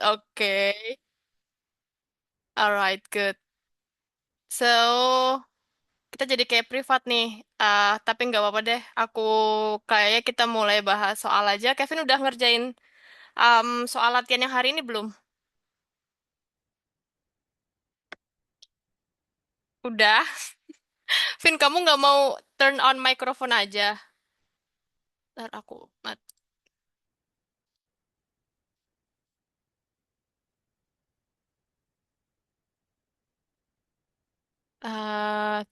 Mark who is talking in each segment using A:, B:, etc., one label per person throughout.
A: Oke. Alright, good. So, kita jadi kayak privat nih. Tapi nggak apa-apa deh. Kayaknya kita mulai bahas soal aja. Kevin udah ngerjain soal latihan yang hari ini belum? Udah. Vin, kamu nggak mau turn on microphone aja? Ntar aku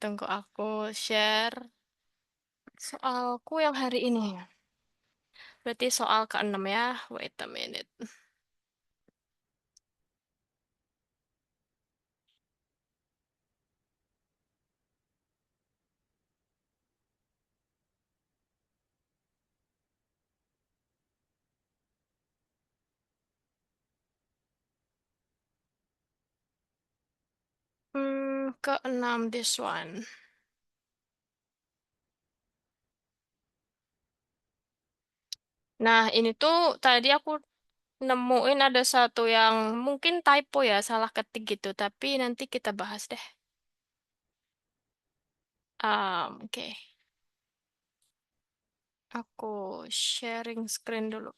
A: tunggu aku share soalku yang hari ini. Berarti soal ke-6 ya. Wait a minute. Ke-6 this one. Nah, ini tuh tadi aku nemuin ada satu yang mungkin typo ya, salah ketik gitu. Tapi nanti kita bahas deh. Oke. Aku sharing screen dulu.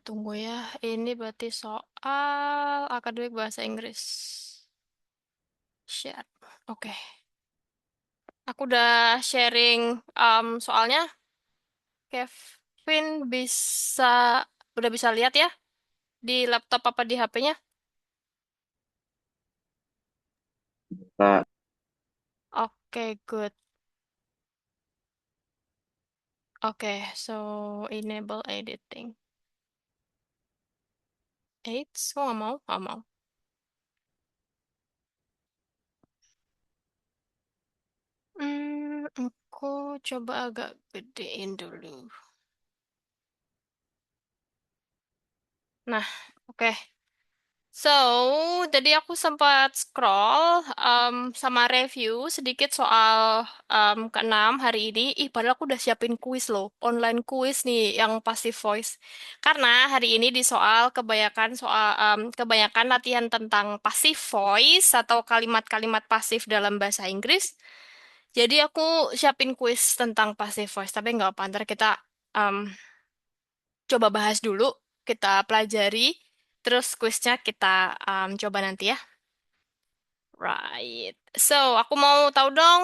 A: Tunggu ya. Ini berarti soal akademik bahasa Inggris. Share. Oke. Aku udah sharing soalnya. Kevin udah bisa lihat ya di laptop apa di HP-nya?
B: Kak,
A: Oke, good. Oke, so enable editing. Eits, kok nggak mau? Nggak mau. Aku coba agak gedein dulu. Nah, oke. So, tadi aku sempat scroll sama review sedikit soal ke-6 hari ini. Ih, padahal aku udah siapin kuis loh, online kuis nih yang passive voice. Karena hari ini di soal kebanyakan latihan tentang passive voice atau kalimat-kalimat pasif dalam bahasa Inggris. Jadi aku siapin kuis tentang passive voice, tapi nggak apa, ntar kita em, coba bahas dulu, kita pelajari, terus kuisnya kita coba nanti ya. Right. So, aku mau tahu dong,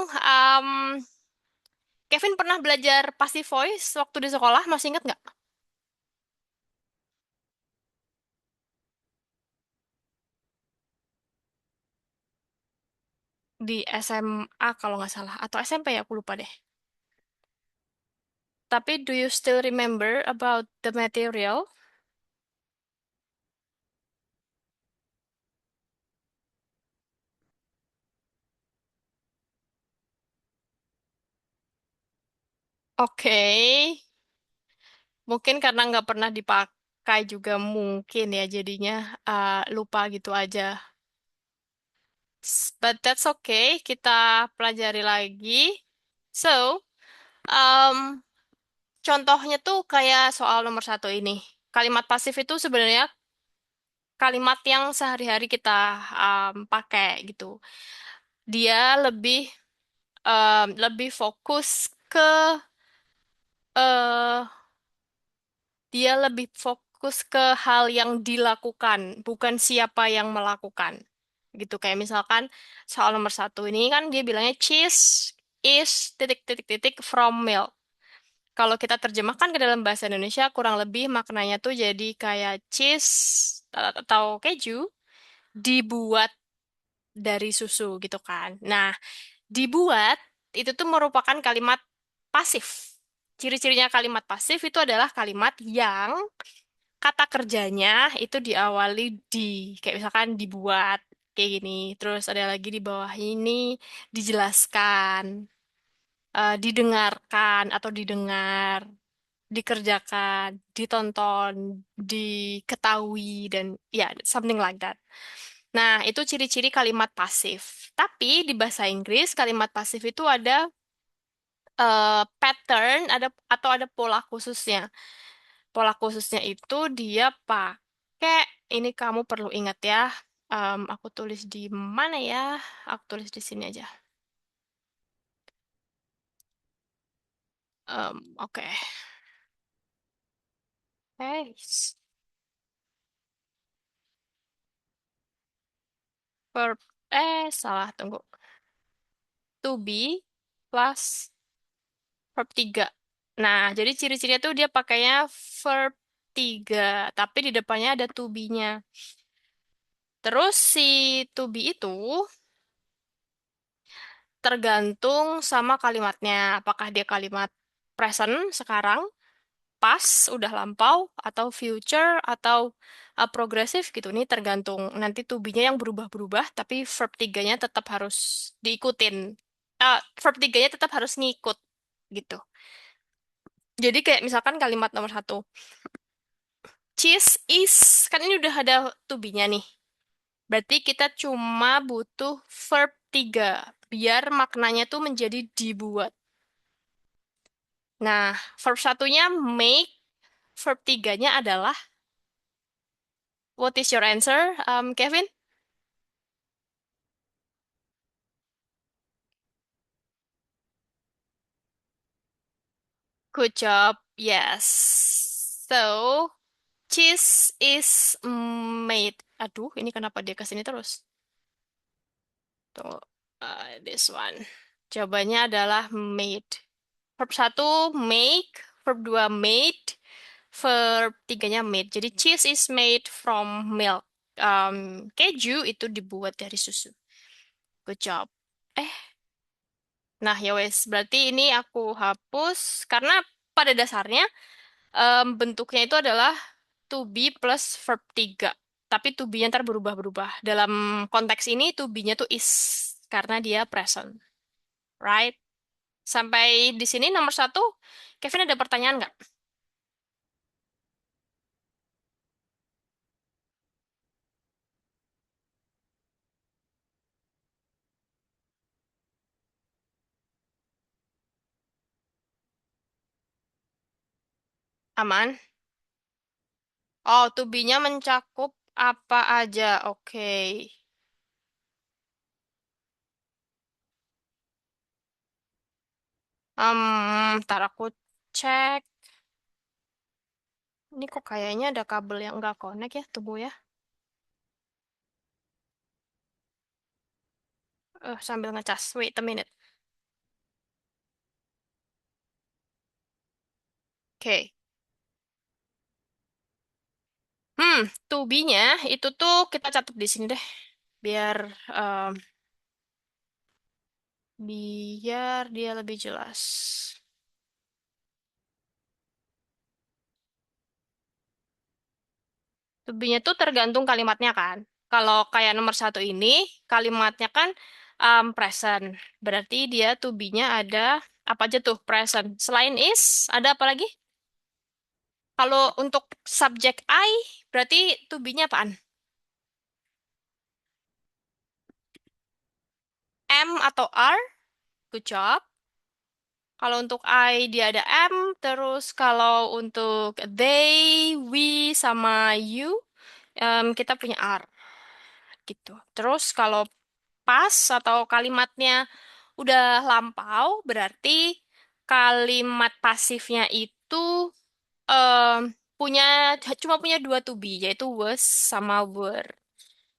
A: Kevin pernah belajar passive voice waktu di sekolah, masih ingat nggak? Di SMA kalau nggak salah, atau SMP ya, aku lupa deh. Tapi, do you still remember about the material? Oke, mungkin karena nggak pernah dipakai juga mungkin ya, jadinya lupa gitu aja. But that's okay, kita pelajari lagi. So, um, contohnya tuh kayak soal nomor satu ini. Kalimat pasif itu sebenarnya kalimat yang sehari-hari kita pakai gitu. Dia lebih fokus ke eh dia lebih fokus ke hal yang dilakukan, bukan siapa yang melakukan. Gitu kayak misalkan soal nomor satu ini kan dia bilangnya cheese is titik titik titik from milk. Kalau kita terjemahkan ke dalam bahasa Indonesia, kurang lebih maknanya tuh jadi kayak cheese atau keju dibuat dari susu gitu kan. Nah, dibuat itu tuh merupakan kalimat pasif. Ciri-cirinya kalimat pasif itu adalah kalimat yang kata kerjanya itu diawali di, kayak misalkan dibuat, kayak gini. Terus ada lagi di bawah ini dijelaskan, didengarkan atau didengar, dikerjakan, ditonton, diketahui, dan ya, something like that. Nah, itu ciri-ciri kalimat pasif. Tapi di bahasa Inggris, kalimat pasif itu ada pattern, ada atau ada pola khususnya. Pola khususnya itu dia pakai, ini kamu perlu ingat ya. Aku tulis di mana ya? Aku tulis di sini aja. Oke. Eh, verb, salah, tunggu. To be plus verb 3. Nah, jadi ciri-cirinya tuh dia pakainya verb 3, tapi di depannya ada to be-nya. Terus si to be itu tergantung sama kalimatnya. Apakah dia kalimat present sekarang, past, udah lampau, atau future, atau progresif gitu. Ini tergantung. Nanti to be-nya yang berubah-berubah, tapi verb 3-nya tetap harus diikutin. Verb 3-nya tetap harus ngikut gitu. Jadi kayak misalkan kalimat nomor satu. Cheese is, kan ini udah ada to be-nya nih. Berarti kita cuma butuh verb 3 biar maknanya tuh menjadi dibuat. Nah, verb satunya make, verb tiganya adalah, what is your answer, Kevin? Good job, yes. So, cheese is made. Aduh, ini kenapa dia kesini terus? Tuh, this one. Jawabannya adalah made. Verb satu make, verb 2 made, verb tiganya made. Jadi cheese is made from milk. Keju itu dibuat dari susu. Good job. Eh, nah ya wes. Berarti ini aku hapus karena pada dasarnya bentuknya itu adalah to be plus verb 3. Tapi to be-nya ntar berubah-berubah. Dalam konteks ini to be-nya tuh is karena dia present. Right? Sampai di sini nomor satu, Kevin ada pertanyaan nggak? Aman? Oh, to be-nya mencakup apa aja? Oke. Ntar aku cek. Ini kok kayaknya ada kabel yang nggak connect ya, tunggu ya. Sambil ngecas. Wait a minute. Oke. To be-nya itu tuh kita catat di sini deh. Biar em, biar dia lebih jelas. To be-nya tuh tergantung kalimatnya kan. Kalau kayak nomor satu ini, kalimatnya kan present. Berarti dia to be-nya ada apa aja tuh present. Selain is, ada apa lagi? Kalau untuk subjek I, berarti to be-nya apaan? M atau R? Good job. Kalau untuk I, dia ada M. Terus kalau untuk they, we, sama you, kita punya R. Gitu. Terus kalau pas atau kalimatnya udah lampau, berarti kalimat pasifnya itu em, punya cuma punya dua to be, yaitu was sama were.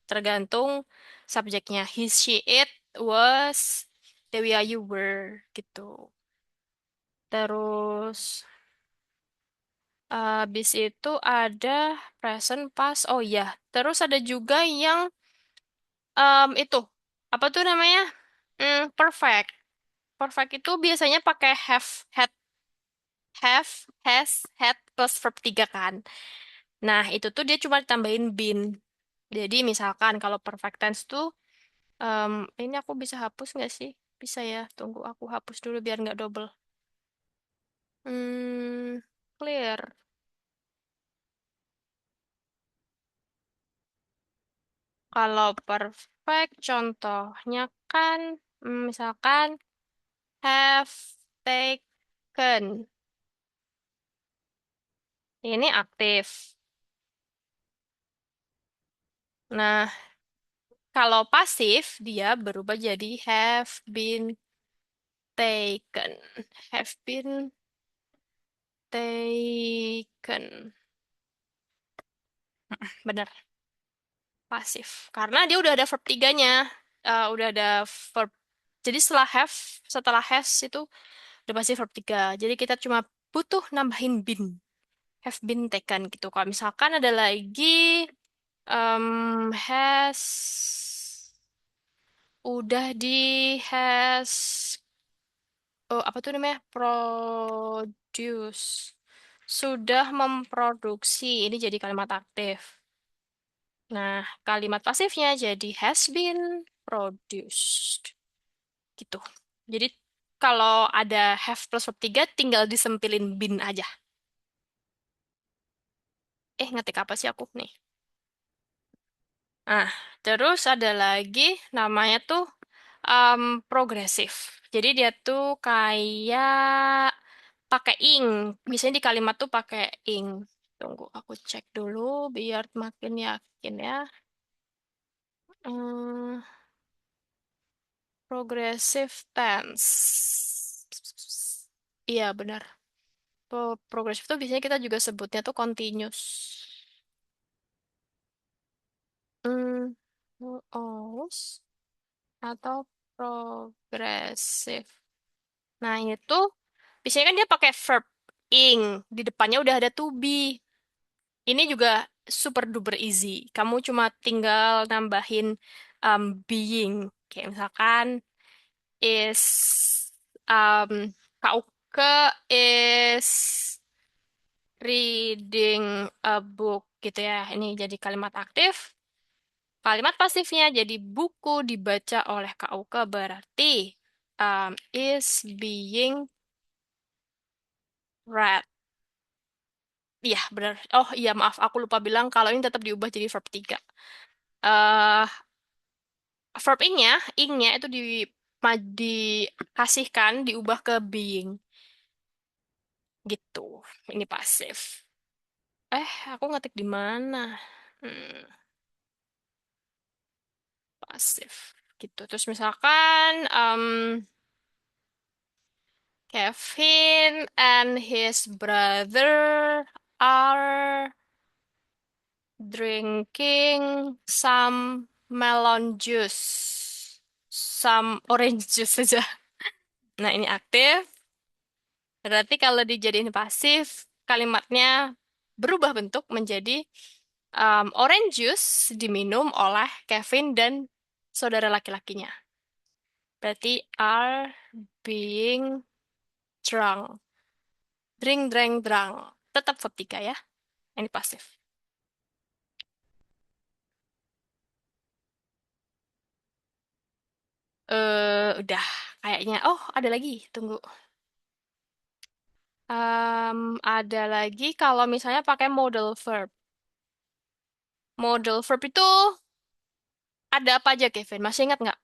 A: Tergantung subjeknya. He, she, it, was, they, we, are, you, were. Gitu. Terus habis itu ada present, past. Oh iya. Terus ada juga yang itu apa tuh namanya? Perfect. Perfect itu biasanya pakai has, had plus verb 3 kan. Nah, itu tuh dia cuma ditambahin been. Jadi misalkan kalau perfect tense tuh, ini aku bisa hapus nggak sih? Bisa ya, tunggu aku hapus dulu biar nggak double. Hmm, clear. Kalau perfect contohnya kan misalkan have taken. Ini aktif. Nah, kalau pasif dia berubah jadi have been taken. Have been taken. Bener, pasif. Karena dia udah ada verb tiganya. Udah ada verb. Jadi setelah has itu udah pasti verb tiga. Jadi kita cuma butuh nambahin been. Have been taken gitu. Kalau misalkan ada lagi has udah di has apa tuh namanya? Produce. Sudah memproduksi. Ini jadi kalimat aktif. Nah, kalimat pasifnya jadi has been produced. Gitu. Jadi kalau ada have plus verb 3 tinggal disempilin been aja. Ngetik apa sih aku nih? Nah, terus ada lagi namanya tuh progresif. Jadi dia tuh kayak pakai ing. Biasanya di kalimat tuh pakai ing. Tunggu, aku cek dulu biar makin yakin ya. Hmm, progressive tense. Iya, benar. Progresif tuh biasanya kita juga sebutnya tuh continuous. Hmm, os atau progresif. Nah, ini tuh biasanya kan dia pakai verb ing. Di depannya udah ada to be. Ini juga super duper easy. Kamu cuma tinggal nambahin being. Kayak misalkan is Kauke is reading a book gitu ya. Ini jadi kalimat aktif. Kalimat pasifnya jadi buku dibaca oleh Kauke berarti is being read. Iya, benar. Oh iya, maaf. Aku lupa bilang kalau ini tetap diubah jadi verb 3. eh Verb ing-nya itu dikasihkan, diubah ke being. Gitu. Ini pasif. Aku ngetik di mana? Hmm, pasif. Gitu. Terus misalkan Kevin and his brother are drinking some melon juice. Some orange juice saja. Nah, ini aktif. Berarti kalau dijadiin pasif, kalimatnya berubah bentuk menjadi orange juice diminum oleh Kevin dan saudara laki-lakinya. Berarti are being drunk. Drink, drink, drunk. Tetap verb 3 ya. Ini pasif. Udah kayaknya. Oh, ada lagi. Tunggu. Ada lagi kalau misalnya pakai modal verb. Modal verb itu ada apa aja, Kevin? Masih ingat nggak?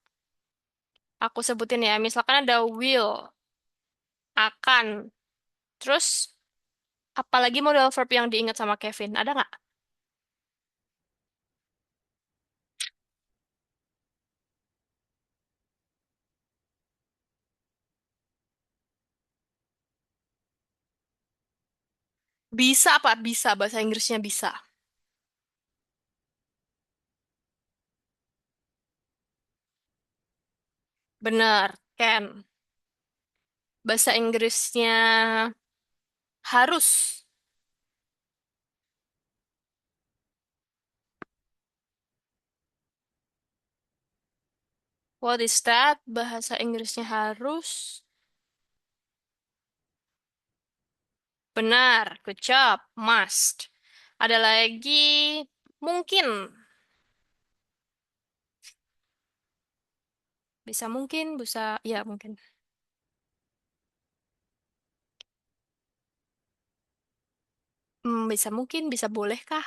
A: Aku sebutin ya. Misalkan ada will, akan. Terus, apalagi modal verb yang diingat sama Kevin? Ada nggak? Bisa apa? Bisa. Bahasa Inggrisnya bisa. Bener, can. Bahasa Inggrisnya harus. What is that? Bahasa Inggrisnya harus. Benar, good job. Must. Ada lagi, mungkin. Bisa mungkin, bisa, ya mungkin. Bisa mungkin, bisa bolehkah?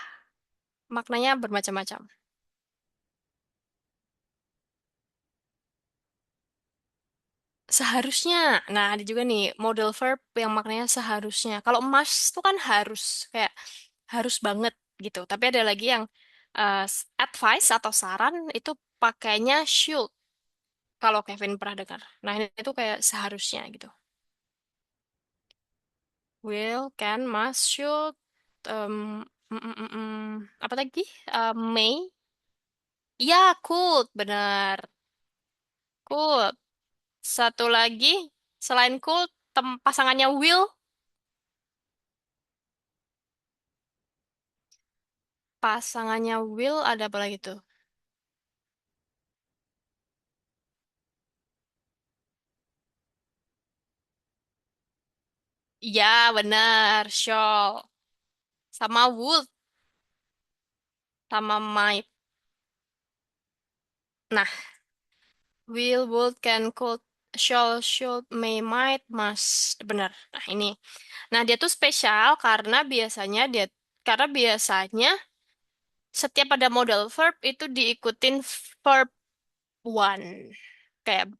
A: Maknanya bermacam-macam. Seharusnya. Nah, ada juga nih model verb yang maknanya seharusnya. Kalau must itu kan harus, kayak harus banget gitu. Tapi ada lagi yang advice atau saran itu pakainya should. Kalau Kevin pernah dengar. Nah, ini itu kayak seharusnya gitu. Will, can, must, should, apa lagi? May. Ya, could, benar. Could. Satu lagi, selain could, pasangannya will, pasangannya will ada apa lagi tuh? Ya, benar, shall. Sama would, sama might. Nah, will, would, can, could, shall, should, may, might, must. Benar. Nah, ini. Nah, dia tuh spesial karena biasanya setiap ada modal verb itu diikutin verb one. Kayak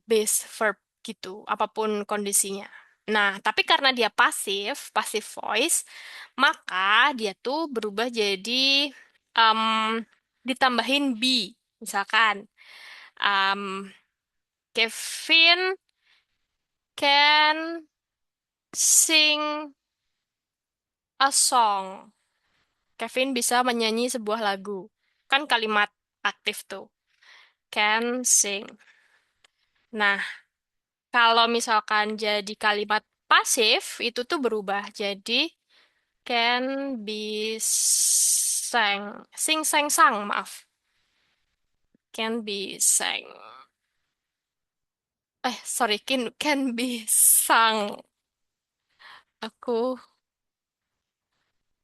A: base verb gitu, apapun kondisinya. Nah, tapi karena dia pasif voice, maka dia tuh berubah jadi um, ditambahin be. Misalkan, um, Kevin can sing a song. Kevin bisa menyanyi sebuah lagu. Kan kalimat aktif tuh. Can sing. Nah, kalau misalkan jadi kalimat pasif, itu tuh berubah jadi can be sang. Sing, sang, sang, maaf. Can be sang. Sorry, can be sang. Aku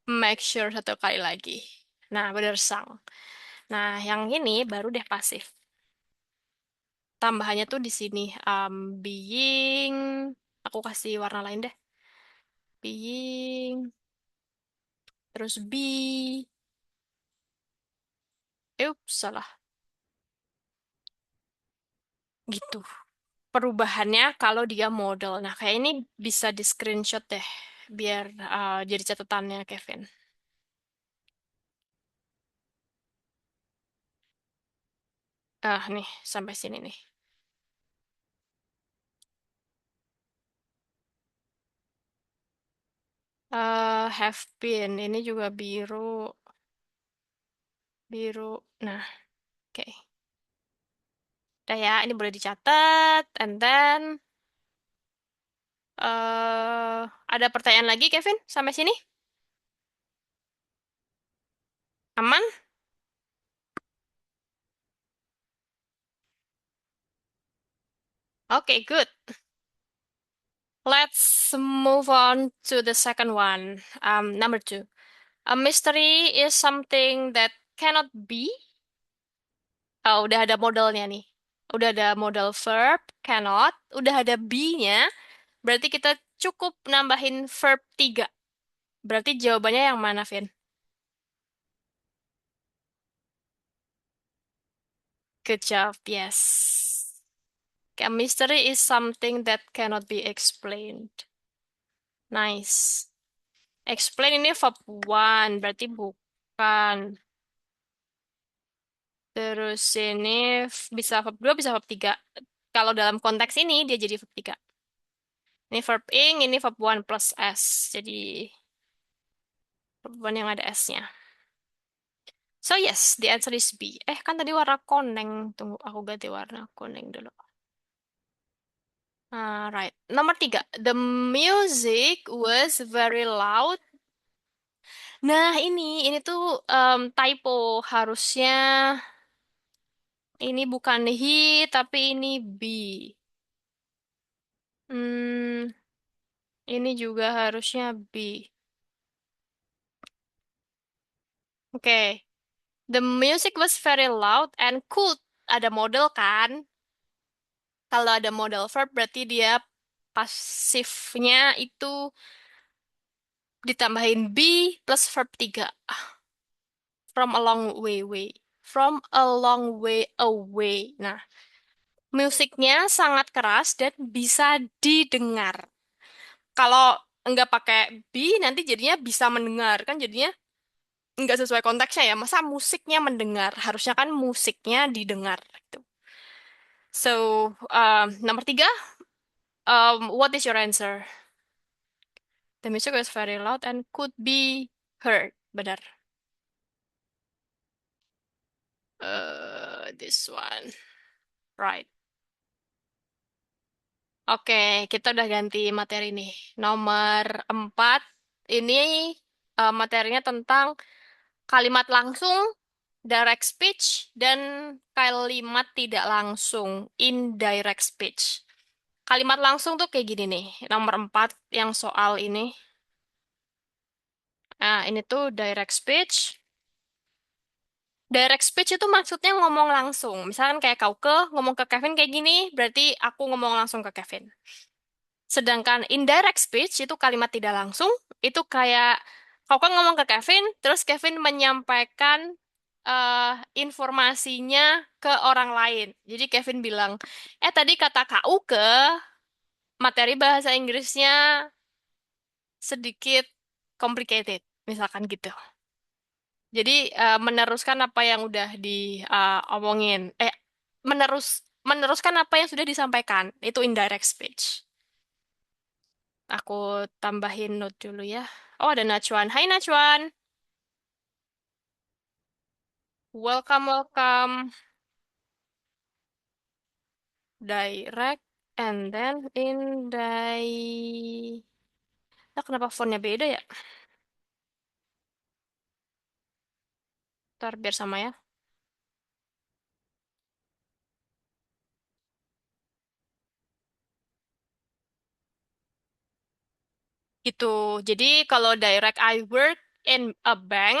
A: make sure satu kali lagi. Nah, bener sang. Nah, yang ini baru deh pasif. Tambahannya tuh di sini. Being. Aku kasih warna lain deh. Being. Terus be. Salah. Gitu. Perubahannya kalau dia model. Nah, kayak ini bisa di screenshot deh. Biar jadi catatannya Kevin. Nih, sampai sini nih. Have been. Ini juga biru. Biru. Nah, oke. Udah ya, ini boleh dicatat. And then, ada pertanyaan lagi, Kevin? Sampai sini? Aman? Oke, good. Let's move on to the second one. Number two. A mystery is something that cannot be. Oh, udah ada modelnya nih. Udah ada model verb, cannot. Udah ada be-nya. Berarti kita cukup nambahin verb 3. Berarti jawabannya yang mana, Vin? Good job, yes. A mystery is something that cannot be explained. Nice. Explain ini verb 1, berarti bukan. Terus ini bisa verb 2, bisa verb 3. Kalau dalam konteks ini, dia jadi verb 3. Ini verb ing, ini verb 1 plus S. Jadi verb 1 yang ada S-nya. So yes, the answer is B. Kan tadi warna koneng. Tunggu, aku ganti warna koneng dulu. Right. Nomor 3. The music was very loud. Nah, ini tuh typo. Harusnya ini bukan he, tapi ini be. Hmm, ini juga harusnya be. Oke. The music was very loud and could. Ada model kan? Kalau ada model verb berarti dia pasifnya itu ditambahin be plus verb 3. From a long way. From a long way away. Nah, Musiknya sangat keras dan bisa didengar. Kalau nggak pakai B, nanti jadinya bisa mendengar. Kan jadinya nggak sesuai konteksnya ya. Masa musiknya mendengar? Harusnya kan musiknya didengar. Gitu. So, nomor tiga, what is your answer? The music was very loud and could be heard. Benar. This one. Right. Oke, kita udah ganti materi nih. Nomor 4, ini materinya tentang kalimat langsung, direct speech, dan kalimat tidak langsung, indirect speech. Kalimat langsung tuh kayak gini nih. Nomor 4 yang soal ini. Nah, ini tuh direct speech. Direct speech itu maksudnya ngomong langsung. Misalkan kayak kau ngomong ke Kevin kayak gini, berarti aku ngomong langsung ke Kevin. Sedangkan indirect speech itu kalimat tidak langsung, itu kayak kau kan ngomong ke Kevin, terus Kevin menyampaikan informasinya ke orang lain. Jadi Kevin bilang, tadi kata Kak Uke, materi bahasa Inggrisnya sedikit complicated, misalkan gitu. Jadi meneruskan apa yang udah diomongin, meneruskan apa yang sudah disampaikan, itu indirect speech. Aku tambahin note dulu ya. Oh, ada Najwan. Hai Najwan. Welcome, welcome. Direct and then Nah, kenapa fontnya beda ya? Ntar biar sama ya. Gitu. Jadi kalau direct I work in a bank,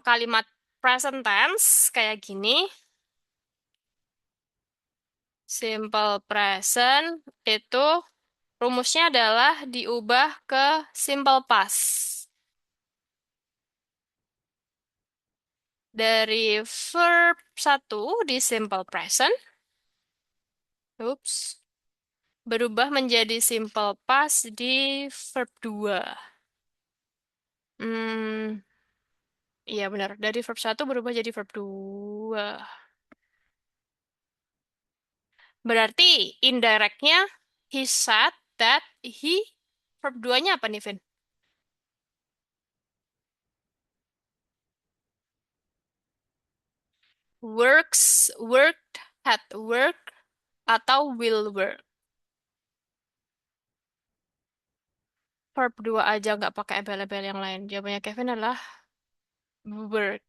A: kalimat present tense kayak gini. Simple present itu rumusnya adalah diubah ke simple past. Dari verb satu di simple present, oops, berubah menjadi simple past di verb 2. Hmm, iya benar. Dari verb satu berubah jadi verb 2. Berarti indirectnya he said that verb 2-nya apa nih, Vin? Works, worked, had work, atau will work. Verb 2 aja nggak pakai embel-embel yang lain. Jawabannya Kevin adalah work.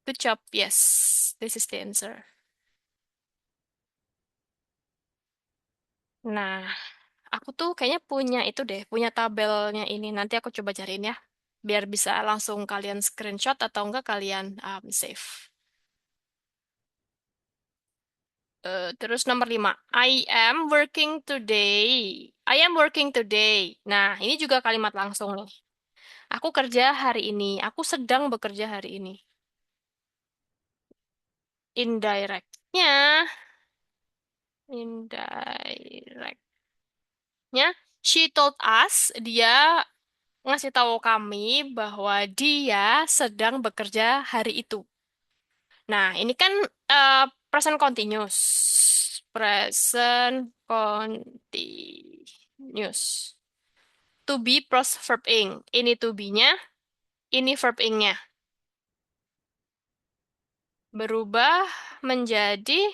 A: Good job. Yes, this is the answer. Nah, aku tuh kayaknya punya itu deh, punya tabelnya ini. Nanti aku coba cariin ya. Biar bisa langsung kalian screenshot atau enggak kalian save. Terus nomor 5. I am working today. I am working today. Nah, ini juga kalimat langsung nih. Aku kerja hari ini. Aku sedang bekerja hari ini. Indirectnya, indirectnya, she told us, dia ngasih tahu kami bahwa dia sedang bekerja hari itu. Nah, ini kan present continuous. Present continuous. To be plus verb ing. Ini to be-nya, ini verb ing-nya. Berubah menjadi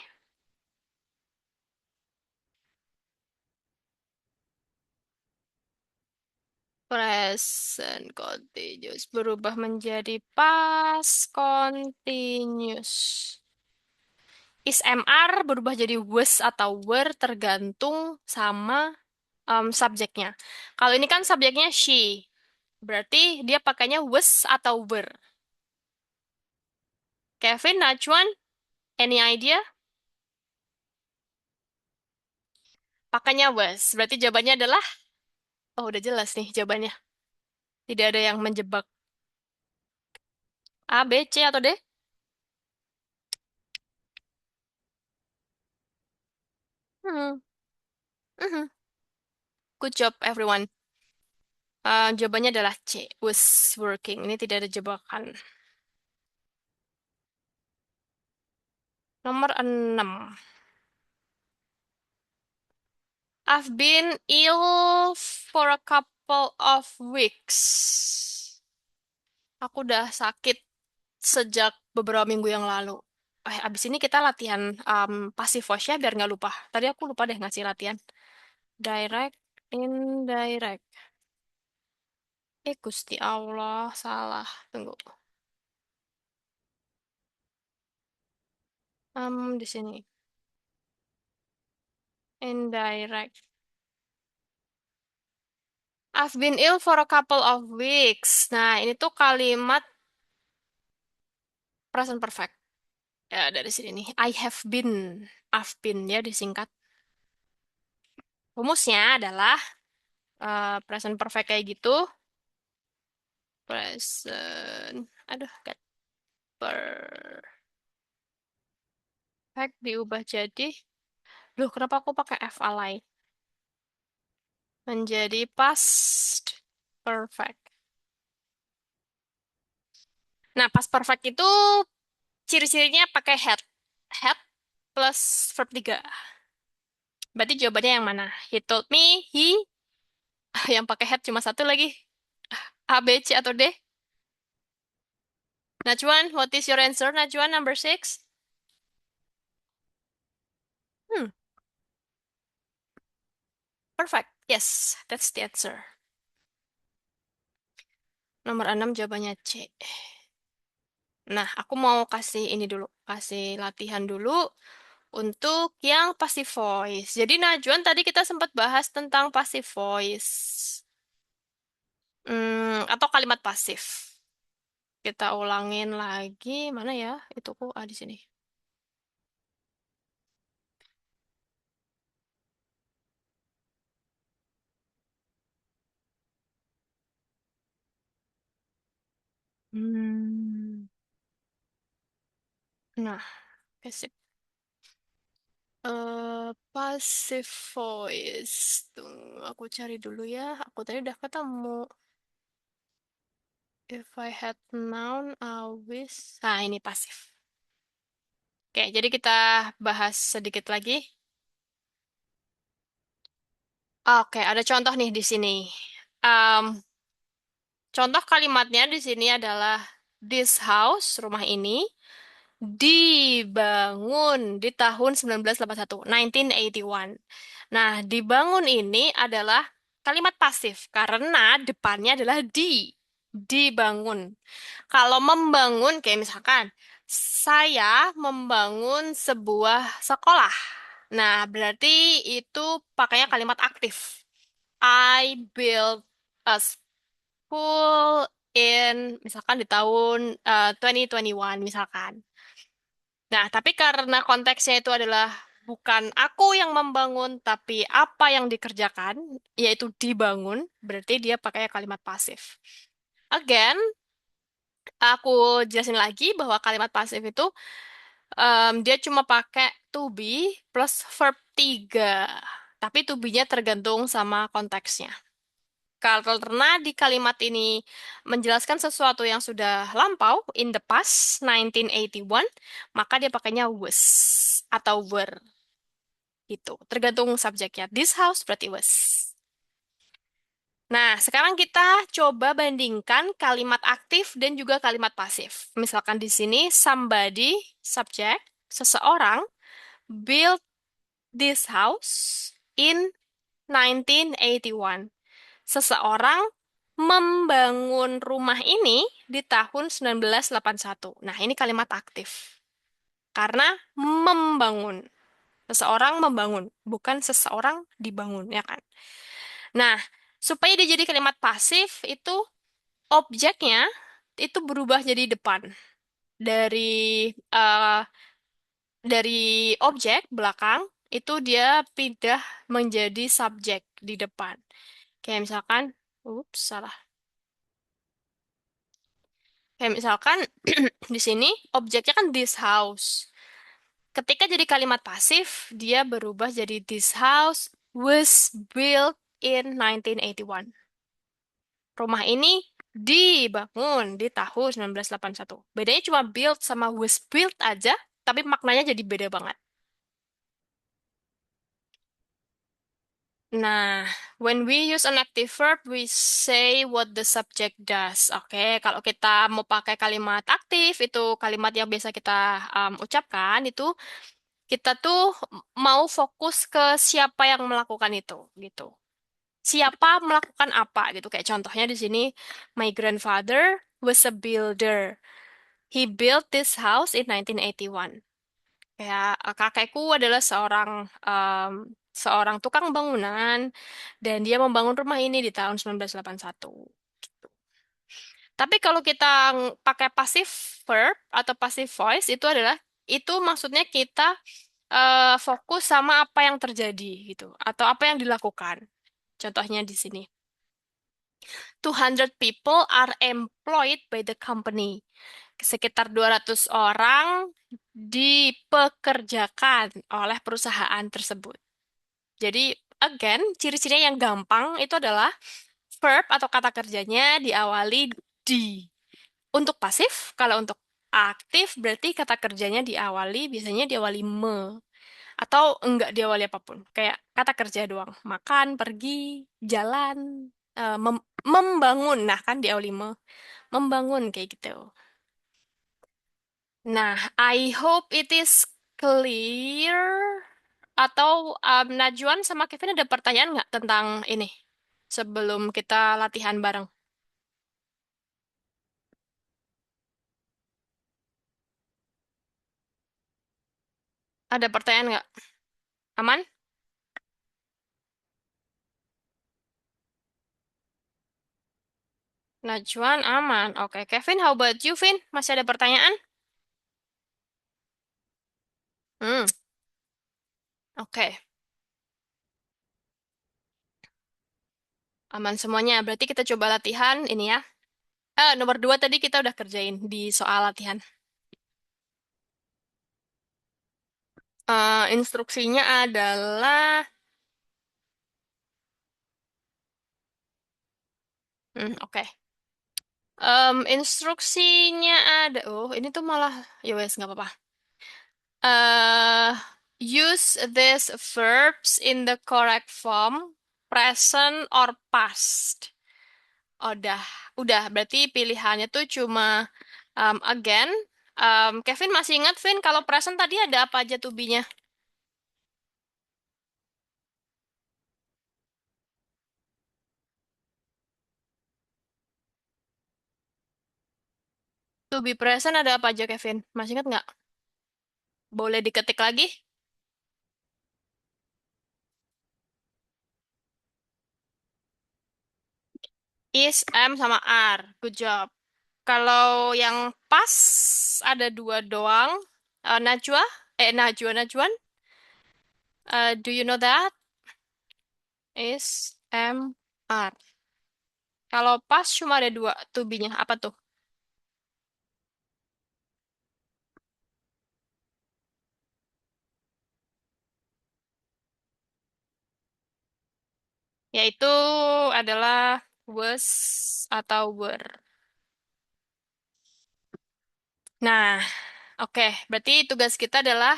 A: present continuous. Berubah menjadi past continuous. Is MR berubah jadi was atau were tergantung sama subjeknya. Kalau ini kan subjeknya she. Berarti dia pakainya was atau were. Kevin, Najwan, any idea? Pakainya was. Berarti jawabannya adalah, oh udah jelas nih jawabannya. Tidak ada yang menjebak. A, B, C, atau D? Hmm. Mhm. Good job, everyone. Jawabannya adalah C, was working. Ini tidak ada jebakan. Nomor 6. I've been ill for a couple of weeks. Aku udah sakit sejak beberapa minggu yang lalu. Abis ini kita latihan passive voice ya biar nggak lupa. Tadi aku lupa deh ngasih latihan. Direct, indirect. Gusti Allah, salah. Tunggu. Di sini. Indirect. I've been ill for a couple of weeks. Nah, ini tuh kalimat present perfect. Ya, dari sini nih. I have been. I've been ya disingkat. Rumusnya adalah present perfect kayak gitu. Present. Aduh, get perfect diubah jadi. Loh, kenapa aku pakai F alay? Menjadi past perfect. Nah, past perfect itu ciri-cirinya pakai had. Had plus verb 3. Berarti jawabannya yang mana? He told me, he, yang pakai had cuma satu lagi. A, B, C, atau D? Najwan, what is your answer? Najwan, number 6. Hmm, perfect. Yes, that's the answer. Nomor 6 jawabannya C. Nah, aku mau kasih ini dulu. Kasih latihan dulu untuk yang passive voice. Jadi Najwan tadi kita sempat bahas tentang passive voice. Atau kalimat pasif. Kita ulangin lagi. Mana ya? Itu kok di sini. Hmm. Nah, passive. Passive voice. Tunggu, aku cari dulu ya. Aku tadi udah ketemu. If I had known, I wish. Nah, ini pasif. Oke, jadi kita bahas sedikit lagi. Oke, ada contoh nih di sini. Um, Contoh kalimatnya di sini adalah this house, rumah ini, dibangun di tahun 1981, 1981. Nah, dibangun ini adalah kalimat pasif karena depannya adalah dibangun. Kalau membangun, kayak misalkan, saya membangun sebuah sekolah. Nah, berarti itu pakainya kalimat aktif. I built a school misalkan di tahun 2021, misalkan. Nah, tapi karena konteksnya itu adalah bukan aku yang membangun, tapi apa yang dikerjakan, yaitu dibangun, berarti dia pakai kalimat pasif. Again, aku jelasin lagi bahwa kalimat pasif itu dia cuma pakai to be plus verb 3. Tapi to be-nya tergantung sama konteksnya. Karena di kalimat ini menjelaskan sesuatu yang sudah lampau, in the past, 1981, maka dia pakainya was atau were. Gitu. Tergantung subjeknya. This house berarti was. Nah, sekarang kita coba bandingkan kalimat aktif dan juga kalimat pasif. Misalkan di sini, somebody, subjek, seseorang, built this house in 1981. Seseorang membangun rumah ini di tahun 1981. Nah, ini kalimat aktif. Karena membangun. Seseorang membangun, bukan seseorang dibangun, ya kan? Nah, supaya dia jadi kalimat pasif, itu objeknya itu berubah jadi depan. Dari eh, dari objek belakang, itu dia pindah menjadi subjek di depan. Kayak misalkan, ups, salah. Kayak misalkan di sini objeknya kan this house. Ketika jadi kalimat pasif, dia berubah jadi this house was built in 1981. Rumah ini dibangun di tahun 1981. Bedanya cuma built sama was built aja, tapi maknanya jadi beda banget. Nah, when we use an active verb, we say what the subject does. Oke, kalau kita mau pakai kalimat aktif, itu kalimat yang biasa kita ucapkan, itu kita tuh mau fokus ke siapa yang melakukan itu, gitu. Siapa melakukan apa, gitu. Kayak contohnya di sini, my grandfather was a builder. He built this house in 1981. Kayak kakekku adalah seorang tukang bangunan dan dia membangun rumah ini di tahun 1981. Tapi kalau kita pakai passive verb atau passive voice itu maksudnya kita fokus sama apa yang terjadi gitu atau apa yang dilakukan. Contohnya di sini. 200 people are employed by the company. Sekitar 200 orang dipekerjakan oleh perusahaan tersebut. Jadi, again, ciri-cirinya yang gampang itu adalah verb atau kata kerjanya diawali di. Untuk pasif, kalau untuk aktif berarti kata kerjanya biasanya diawali me. Atau enggak diawali apapun. Kayak kata kerja doang. Makan, pergi, jalan, membangun. Nah, kan diawali me. Membangun kayak gitu. Nah, I hope it is clear. Atau Najwan sama Kevin ada pertanyaan nggak tentang ini sebelum kita latihan bareng? Ada pertanyaan nggak? Aman? Najwan aman. Oke, Kevin, how about you, Vin? Masih ada pertanyaan? Hmm, oke. Aman semuanya. Berarti kita coba latihan ini ya. Nomor 2 tadi kita udah kerjain di soal latihan. Instruksinya adalah, oke. Instruksinya ada, oh ini tuh malah, ya wes nggak apa-apa. Use these verbs in the correct form, present or past. Udah, udah. Berarti pilihannya tuh cuma again. Kevin masih ingat, Vin, kalau present tadi ada apa aja to be-nya? To be present ada apa aja, Kevin? Masih ingat nggak? Boleh diketik lagi? Is, am, sama are. Good job. Kalau yang pas ada dua doang. Najwa? Najwan? Do you know that? Is, am, are. Kalau pas cuma ada dua to be-nya. Apa tuh? Yaitu adalah was atau were. Nah, oke. Berarti tugas kita adalah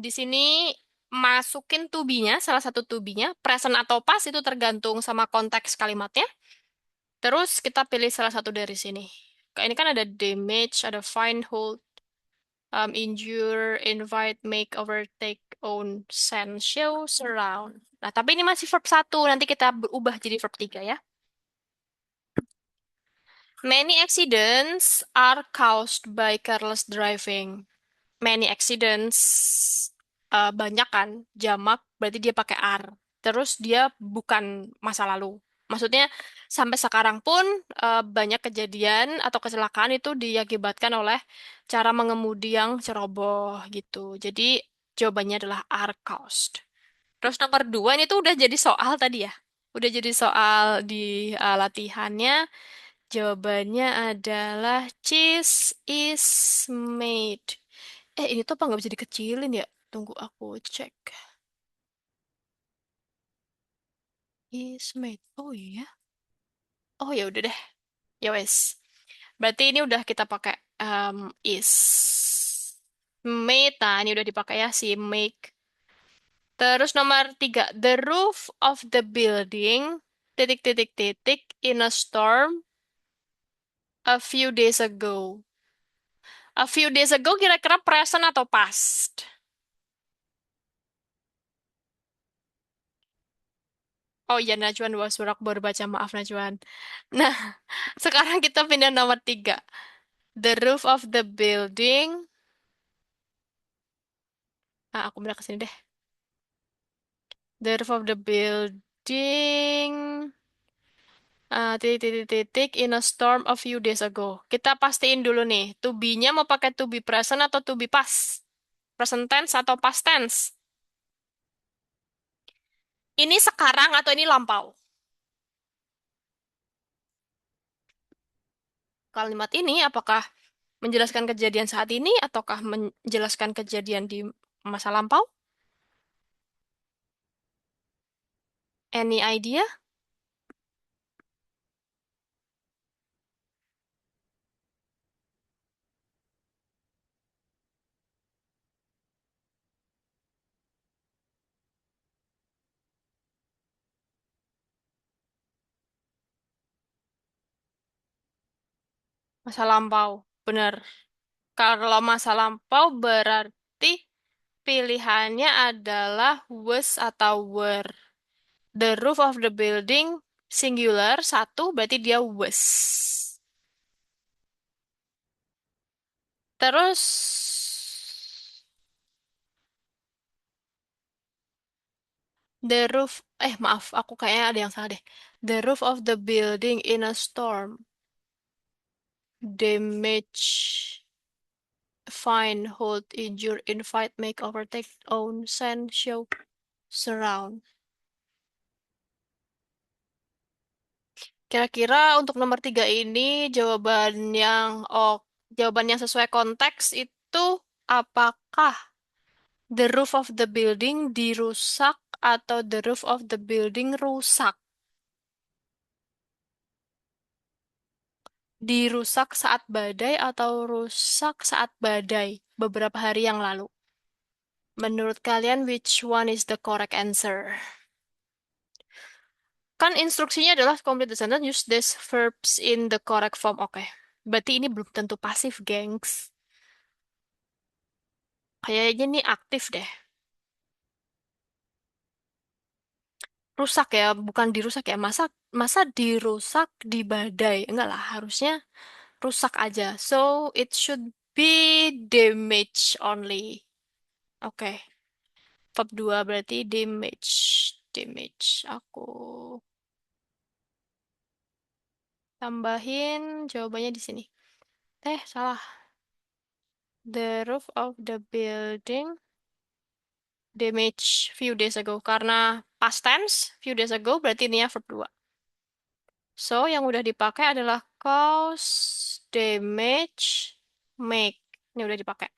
A: di sini masukin to be-nya, salah satu to be-nya. Present atau past itu tergantung sama konteks kalimatnya. Terus kita pilih salah satu dari sini. Kayak ini kan ada damage, ada find, hold, injure, invite, make, overtake, own, send, show, surround. Nah, tapi ini masih verb satu. Nanti kita berubah jadi verb 3 ya. Many accidents are caused by careless driving. Many accidents, banyak kan, jamak, berarti dia pakai are. Terus dia bukan masa lalu. Maksudnya sampai sekarang pun banyak kejadian atau kecelakaan itu diakibatkan oleh cara mengemudi yang ceroboh gitu. Jadi jawabannya adalah are caused. Terus nomor 2 ini tuh udah jadi soal tadi ya. Udah jadi soal di latihannya. Jawabannya adalah cheese is made. Ini tuh apa nggak bisa dikecilin ya? Tunggu aku cek. Is made. Oh iya. Oh ya udah deh. Ya wes. Berarti ini udah kita pakai is made. Nah, ini udah dipakai ya si make. Terus nomor 3, the roof of the building titik titik titik in a storm a few days ago. A few days ago kira-kira present atau past? Oh iya Najwan was surak baru baca, maaf Najwan. Nah, sekarang kita pindah nomor 3. The roof of the building. Aku pindah ke sini deh. The roof of the building. Titik-titik-titik in a storm a few days ago. Kita pastiin dulu nih, to be-nya mau pakai to be present atau to be past? Present tense atau past tense? Ini sekarang atau ini lampau? Kalimat ini apakah menjelaskan kejadian saat ini ataukah menjelaskan kejadian di masa lampau? Any idea? Masa lampau. Benar. Kalau masa lampau berarti pilihannya adalah was atau were. The roof of the building singular satu berarti dia was. Terus the roof maaf aku kayaknya ada yang salah deh. The roof of the building in a storm damage find hold injure invite make overtake own send show surround. Kira-kira untuk nomor 3 ini jawaban yang sesuai konteks itu apakah the roof of the building dirusak atau the roof of the building rusak? Dirusak saat badai atau rusak saat badai beberapa hari yang lalu? Menurut kalian, which one is the correct answer? Kan instruksinya adalah complete the sentence, use these verbs in the correct form. Oke. Berarti ini belum tentu pasif, gengs. Kayaknya ini aktif deh. Rusak ya, bukan dirusak ya. Masa masa dirusak di badai? Enggak lah, harusnya rusak aja. So, it should be damage only. Oke. Bab 2 berarti damage. Damage. Aku tambahin jawabannya di sini. Salah. The roof of the building damage few days ago. Karena past tense, few days ago berarti ininya verb 2. So, yang udah dipakai adalah cause, damage, make. Ini udah dipakai.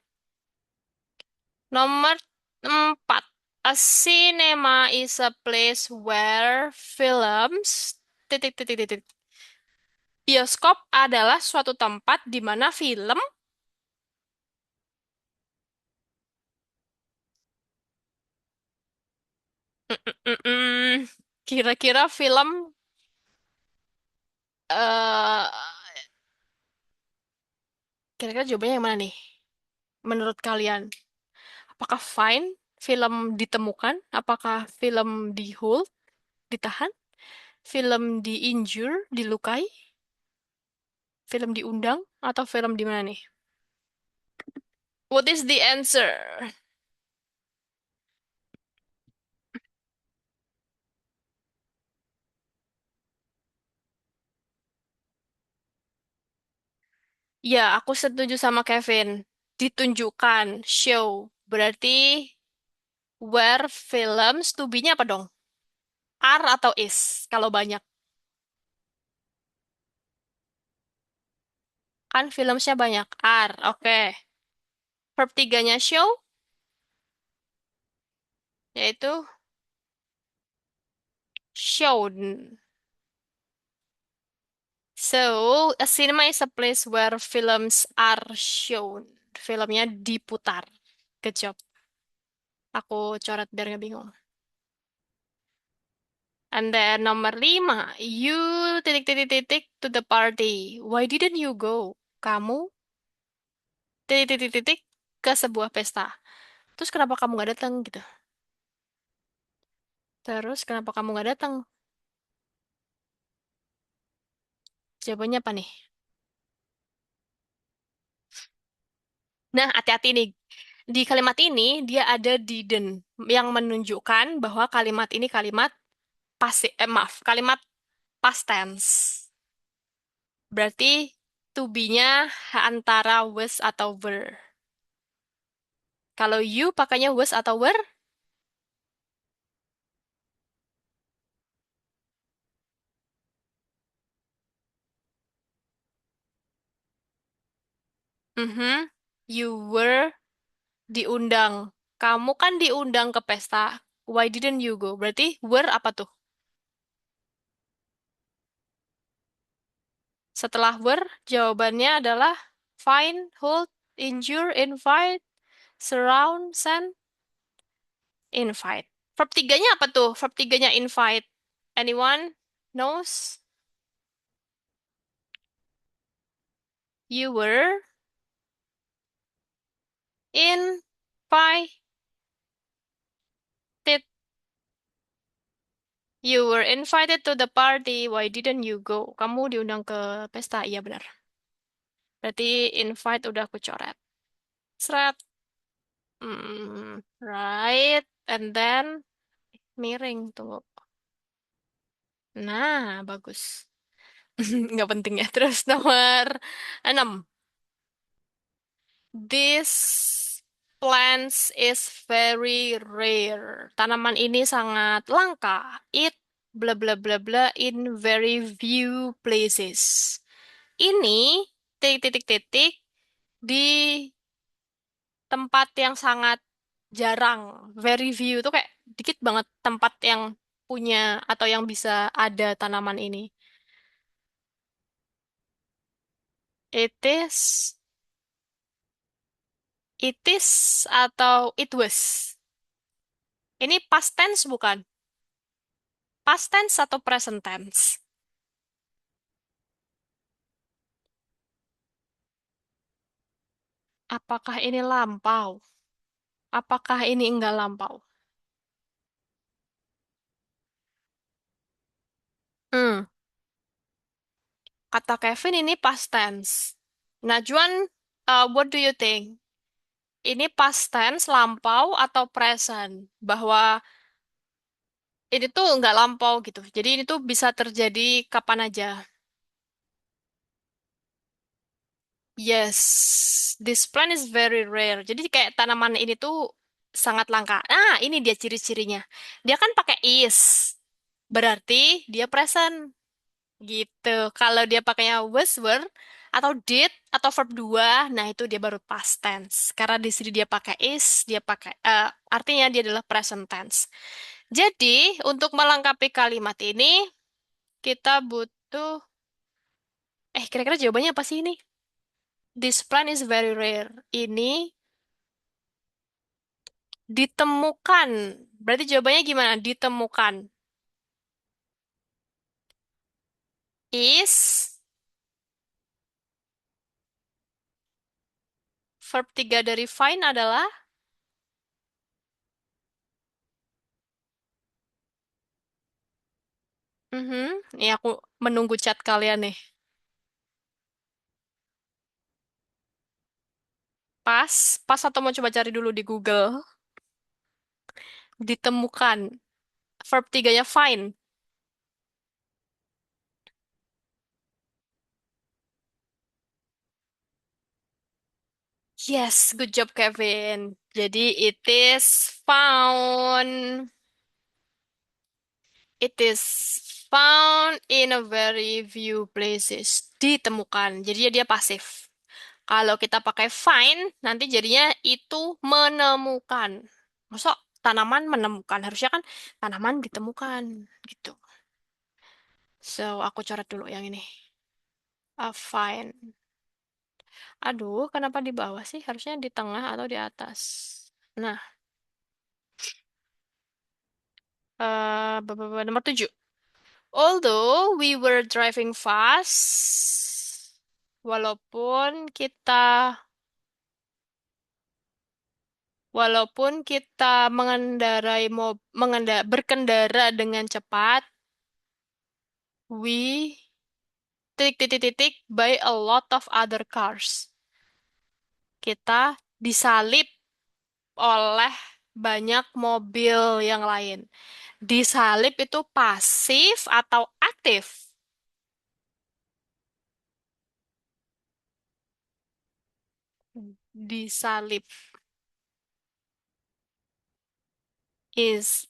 A: Nomor 4. A cinema is a place where films titik titik titik. Bioskop adalah suatu tempat di mana film mm, mm, kira-kira film eh kira-kira jawabannya yang mana nih? Menurut kalian, apakah fine film ditemukan? Apakah film di hold, ditahan? Film di injure, dilukai? Film diundang? Atau film di mana nih? What is the answer? Ya, aku setuju sama Kevin. Ditunjukkan, show. Berarti where films, to be-nya apa dong? Are atau is? Kalau banyak. Kan filmnya banyak. Are, oke. Verb tiganya show, yaitu shown. So, a cinema is a place where films are shown. Filmnya diputar. Good job. Aku coret biar nggak bingung. And then nomor 5, you titik titik titik to the party. Why didn't you go? Kamu titik titik titik ke sebuah pesta. Terus kenapa kamu nggak datang gitu? Terus kenapa kamu nggak datang? Jawabannya apa nih? Nah, hati-hati nih. Di kalimat ini dia ada didn't yang menunjukkan bahwa kalimat ini kalimat maaf, kalimat past tense. Berarti to be-nya antara was atau were. Kalau you pakainya was atau were? Mhm. You were diundang. Kamu kan diundang ke pesta. Why didn't you go? Berarti were apa tuh? Setelah were, jawabannya adalah find, hold, injure, invite, surround, send, invite. Verb tiganya apa tuh? Verb tiganya invite. Anyone knows? You were invited. You were invited to the party. Why didn't you go? Kamu diundang ke pesta. Iya benar. Berarti invite udah aku coret. Seret. Right. And then miring. Tunggu. Nah, bagus. Nggak penting ya. Terus nomor 6. This plants is very rare. Tanaman ini sangat langka. It bla bla bla bla in very few places. Ini titik-titik-titik di tempat yang sangat jarang. Very few itu kayak dikit banget tempat yang punya atau yang bisa ada tanaman ini. It is, it is atau it was. Ini past tense bukan? Past tense atau present tense? Apakah ini lampau? Apakah ini enggak lampau? Hmm, kata Kevin ini past tense. Najwan, what do you think? Ini past tense, lampau, atau present? Bahwa ini tuh nggak lampau gitu. Jadi ini tuh bisa terjadi kapan aja. Yes, this plant is very rare. Jadi kayak tanaman ini tuh sangat langka. Nah, ini dia ciri-cirinya. Dia kan pakai is. Berarti dia present. Gitu. Kalau dia pakainya was, were, atau did, atau verb 2, nah itu dia baru past tense. Karena di sini dia pakai is, dia pakai, artinya dia adalah present tense. Jadi, untuk melengkapi kalimat ini, kita butuh, kira-kira jawabannya apa sih ini? This plant is very rare. Ini ditemukan. Berarti jawabannya gimana? Ditemukan. Is, verb 3 dari find adalah, ini aku menunggu chat kalian nih. Pas, pas atau mau coba cari dulu di Google. Ditemukan. Verb tiganya find. Yes, good job Kevin. Jadi it is found. It is found in a very few places. Ditemukan. Jadi dia pasif. Kalau kita pakai find, nanti jadinya itu menemukan. Masa tanaman menemukan? Harusnya kan tanaman ditemukan, gitu. So, aku coret dulu yang ini. Find. Aduh, kenapa di bawah sih? Harusnya di tengah atau di atas. Nah, nomor 7. Although we were driving fast, walaupun kita walaupun kita berkendara dengan cepat, we titik titik titik by a lot of other cars. Kita disalip oleh banyak mobil yang lain. Disalip itu pasif atau aktif? Disalip is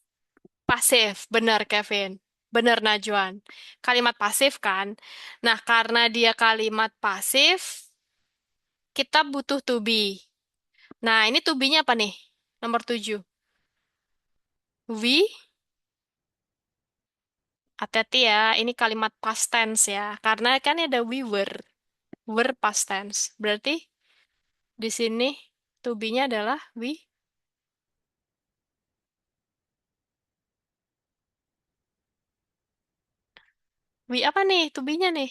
A: pasif, benar Kevin. Benar Najwan. Kalimat pasif kan? Nah, karena dia kalimat pasif, kita butuh to be. Nah, ini to be-nya apa nih? Nomor 7. We, hati-hati ya, ini kalimat past tense ya. Karena kan ada we were past tense. Berarti di sini to be-nya adalah we apa nih? To be-nya nih.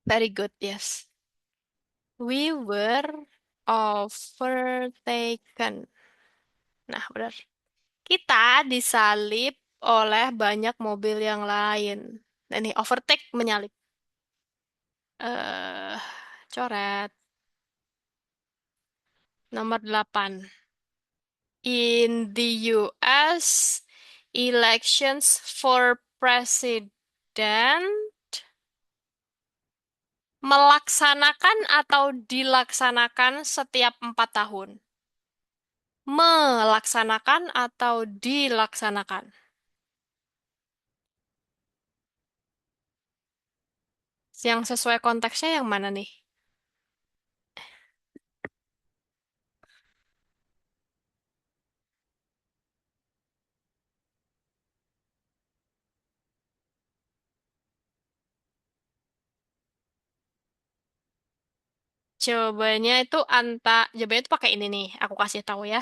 A: Very good, yes. We were overtaken. Nah, benar. Kita disalip oleh banyak mobil yang lain. Nah, ini overtake menyalip. Coret. Nomor 8. In the US, elections for president melaksanakan atau dilaksanakan setiap 4 tahun. Melaksanakan atau dilaksanakan. Yang sesuai konteksnya yang mana nih? Jawabannya itu pakai ini nih. Aku kasih tahu ya.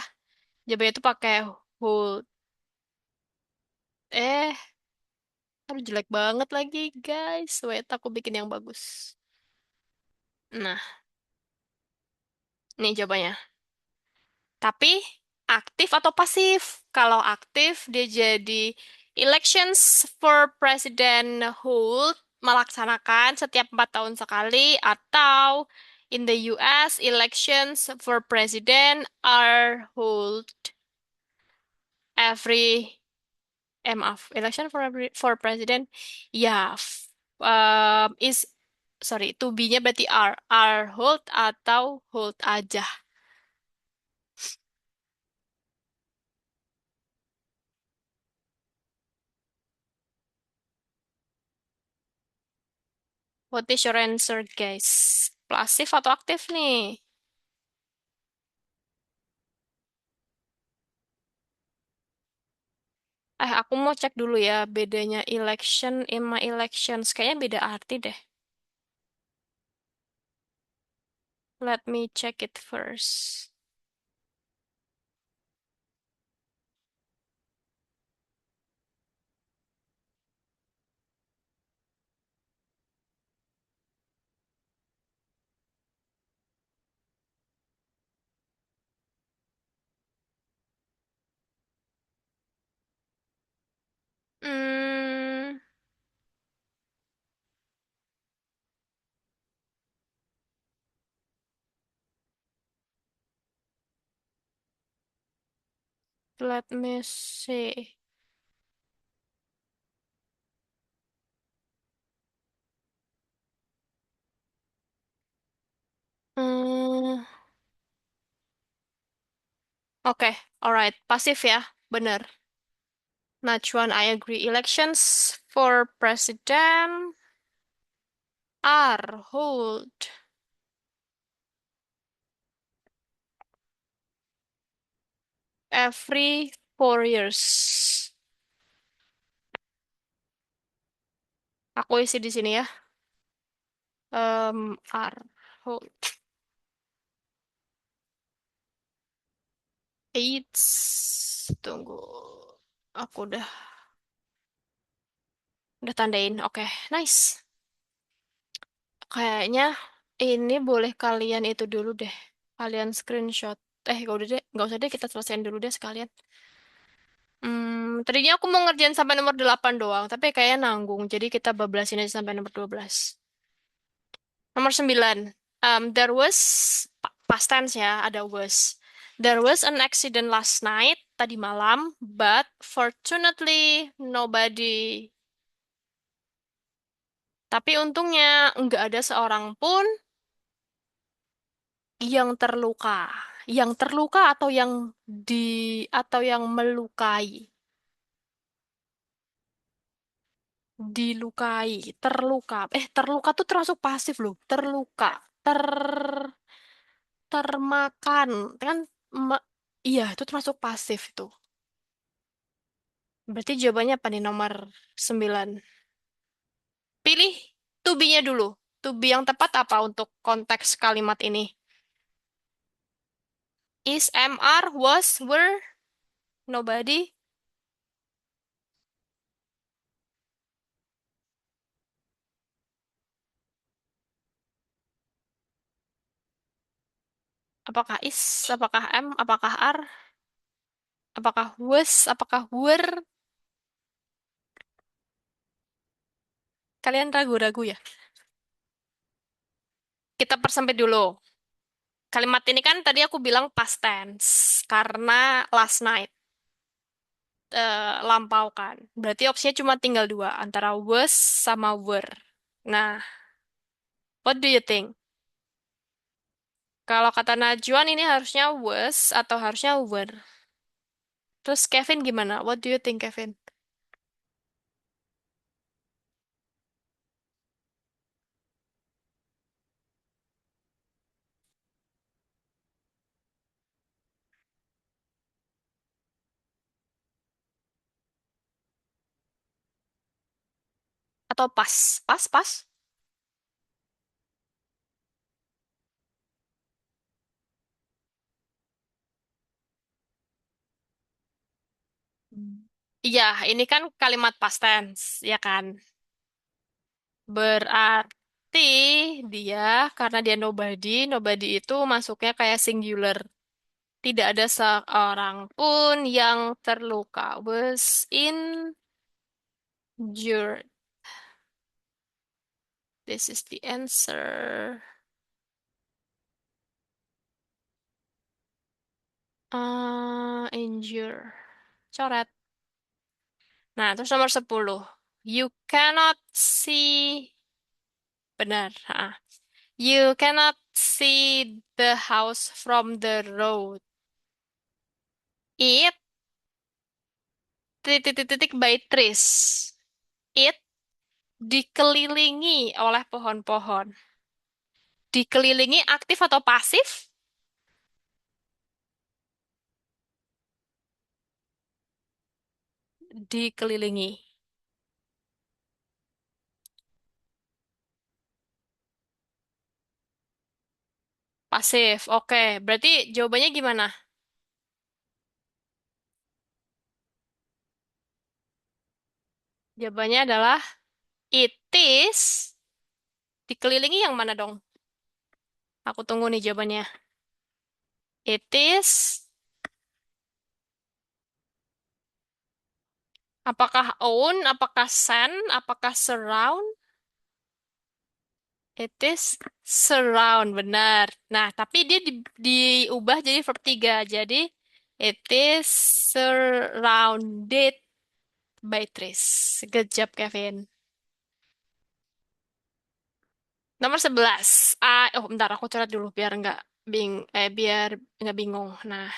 A: Jawabannya itu pakai hold. Eh, aduh jelek banget lagi, guys. Wait, aku bikin yang bagus. Nah, ini jawabannya. Tapi aktif atau pasif? Kalau aktif dia jadi elections for president hold melaksanakan setiap 4 tahun sekali atau in the US elections for president are hold every maaf, election for president ya is sorry to be-nya berarti are hold atau hold aja. What is your answer, guys? Pasif atau aktif nih? Aku mau cek dulu ya bedanya election sama elections. Kayaknya beda arti deh. Let me check it first. Hmm, let me see. Hmm, oke, alright. Pasif ya, bener. Najwan, I agree. Elections for president are held every 4 years. Aku isi di sini ya. Are hold. Eits. Tunggu. Aku udah tandain. Oke, nice. Kayaknya ini boleh kalian itu dulu deh. Kalian screenshot. Gak udah deh, nggak usah deh kita selesaiin dulu deh sekalian. Tadinya aku mau ngerjain sampai nomor 8 doang, tapi kayaknya nanggung. Jadi kita bablasin aja sampai nomor 12. Nomor 9. There was, past tense ya, ada was. There was an accident last night, tadi malam, but fortunately nobody. Tapi untungnya nggak ada seorang pun yang terluka. Yang terluka di atau yang melukai. Dilukai, terluka. Terluka tuh termasuk pasif loh. Terluka, ter termakan. Kan me- iya, itu termasuk pasif itu. Berarti jawabannya apa nih nomor 9? Pilih to be-nya dulu. To be yang tepat apa untuk konteks kalimat ini? Is, am, are, was, were, nobody? Apakah is, apakah am, apakah are, apakah was, apakah were? Kalian ragu-ragu ya? Kita persempit dulu. Kalimat ini kan tadi aku bilang past tense karena last night lampau kan. Berarti opsinya cuma tinggal dua antara was sama were. Nah, what do you think? Kalau kata Najwan ini harusnya was atau harusnya were? Terus Kevin gimana? What do you think, Kevin? Atau pas? Pas, pas? Hmm. Iya, ini kan kalimat past tense, ya kan? Berarti dia, karena dia nobody, nobody itu masuknya kayak singular. Tidak ada seorang pun yang terluka. Was injured. This is the answer. Injure. Coret. Nah, terus nomor 10. You cannot see. Benar. You cannot see the house from the road. It titik-titik by trees. It dikelilingi oleh pohon-pohon. Dikelilingi aktif atau pasif? Dikelilingi. Pasif. Oke, berarti jawabannya gimana? Jawabannya adalah it is dikelilingi yang mana dong? Aku tunggu nih jawabannya. It is apakah own, apakah send, apakah surround? It is surround, benar. Nah, tapi dia diubah jadi verb 3. Jadi, it is surrounded by trees. Good job, Kevin. Nomor 11. Bentar, aku coret dulu biar biar nggak bingung. Nah,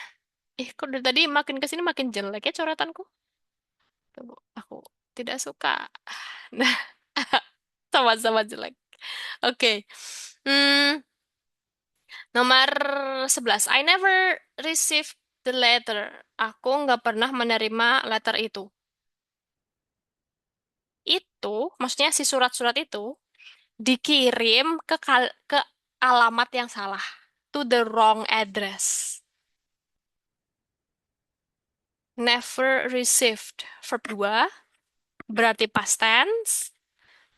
A: kok dari tadi makin ke sini makin jelek ya coretanku? Tuh, aku tidak suka. Nah, sama-sama jelek. Oke. Hmm, Nomor 11. I never received the letter. Aku nggak pernah menerima letter itu. Itu, maksudnya si surat-surat itu dikirim ke alamat yang salah. To the wrong address. Never received. Verb 2, berarti past tense.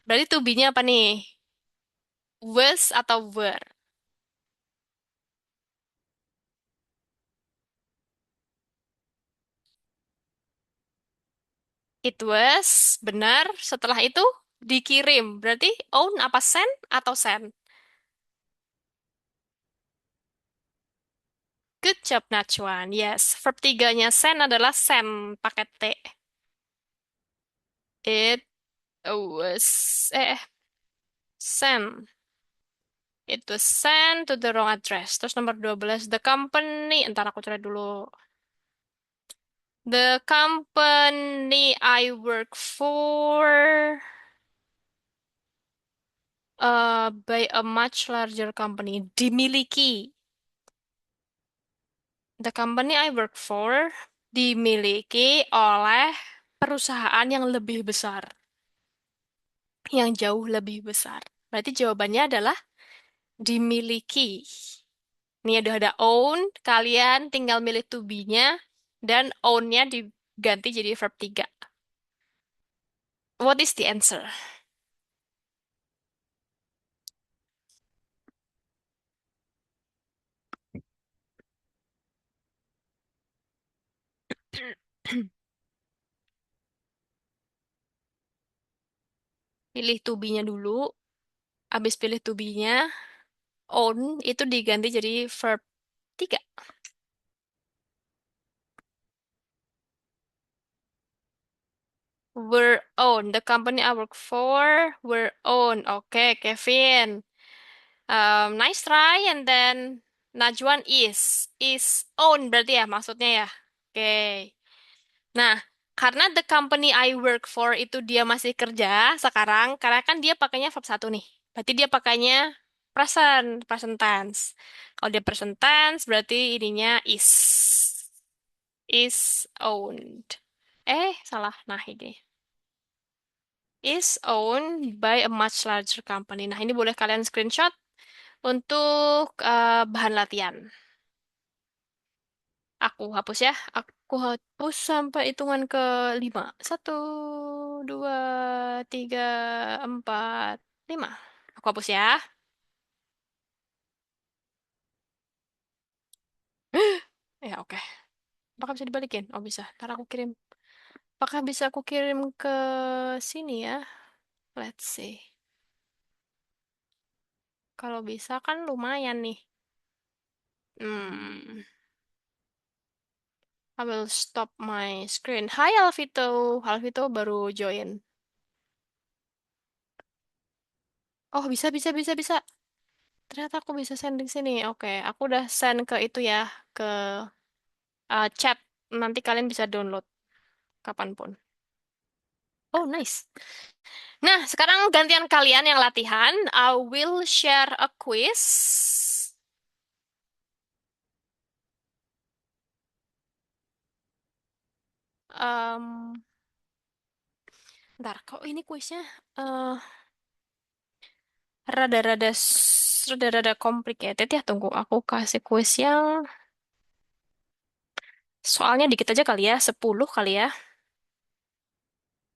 A: Berarti to be-nya apa nih? Was atau were? It was, benar. Setelah itu dikirim. Berarti own apa send atau send? Good job, Najwan. Yes, verb tiganya send adalah send pakai T. It was, send. It was sent to the wrong address. Terus nomor 12, the company. Entar aku cari dulu. The company I work for by a much larger company. Dimiliki. The company I work for dimiliki oleh perusahaan yang lebih besar, yang jauh lebih besar. Berarti jawabannya adalah dimiliki. Ini udah ada own, kalian tinggal milih to be-nya, dan own-nya diganti jadi verb 3. What is the answer? Pilih to be-nya dulu, habis pilih to be-nya, own itu diganti jadi verb 3. Were own. The company I work for were own. Oke, Kevin. Nice try. And then Najwan is own berarti ya maksudnya ya. Oke. Nah, karena the company I work for itu dia masih kerja sekarang, karena kan dia pakainya verb satu nih. Berarti dia pakainya present tense. Kalau dia present tense berarti ininya is owned. Salah. Nah, ini. Is owned by a much larger company. Nah, ini boleh kalian screenshot untuk bahan latihan. Aku hapus ya. Aku hapus sampai hitungan ke 5. 1, 2, 3, 4, 5. Aku hapus ya. Ya, oke. Apakah bisa dibalikin? Oh, bisa. Ntar aku kirim. Apakah bisa aku kirim ke sini ya? Let's see. Kalau bisa kan lumayan nih. Hmm. I will stop my screen. Hai Alvito. Alvito baru join. Oh, bisa, bisa, bisa, bisa. Ternyata aku bisa sending sini. Oke, aku udah send ke itu ya, ke chat. Nanti kalian bisa download kapanpun. Oh, nice. Nah, sekarang gantian kalian yang latihan. I will share a quiz. Um, Ntar, kok ini kuisnya eh rada-rada complicated ya. Tunggu, aku kasih kuis yang soalnya dikit aja kali ya, 10 kali ya.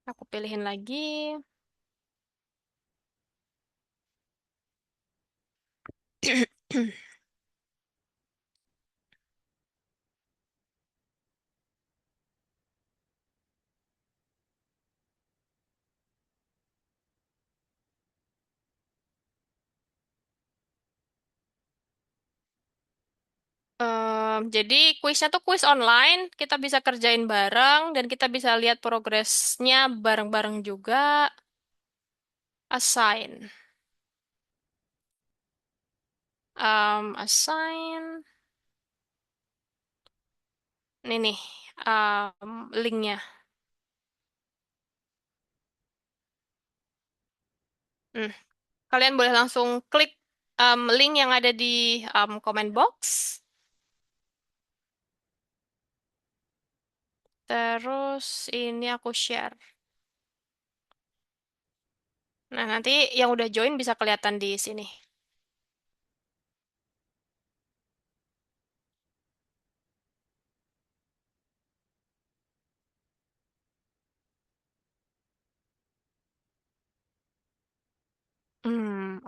A: Aku pilihin lagi. Jadi kuisnya tuh kuis online, kita bisa kerjain bareng dan kita bisa lihat progresnya bareng-bareng juga. Assign, assign. Ini nih linknya. Hmm. Kalian boleh langsung klik link yang ada di comment box. Terus ini aku share. Nah, nanti yang udah join bisa kelihatan di sini.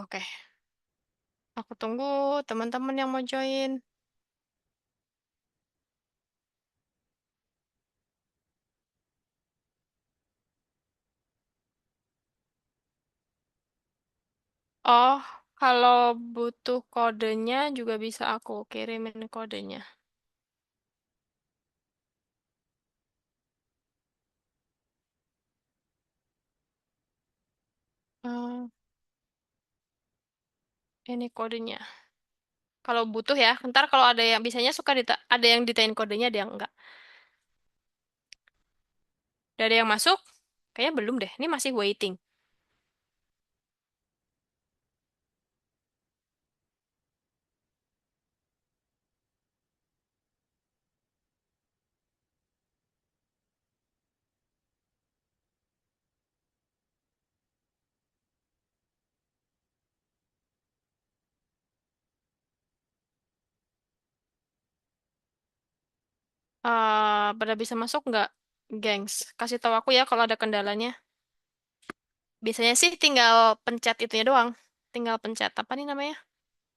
A: Oke. Aku tunggu teman-teman yang mau join. Oh, kalau butuh kodenya juga bisa aku kirimin kodenya. Eh, ini kodenya. Kalau butuh ya, ntar kalau ada yang biasanya suka ada yang ditanyain kodenya, ada yang enggak. Udah ada yang masuk? Kayaknya belum deh. Ini masih waiting. Pada bisa masuk nggak, gengs? Kasih tahu aku ya kalau ada kendalanya. Biasanya sih tinggal pencet itunya doang. Tinggal pencet apa nih namanya?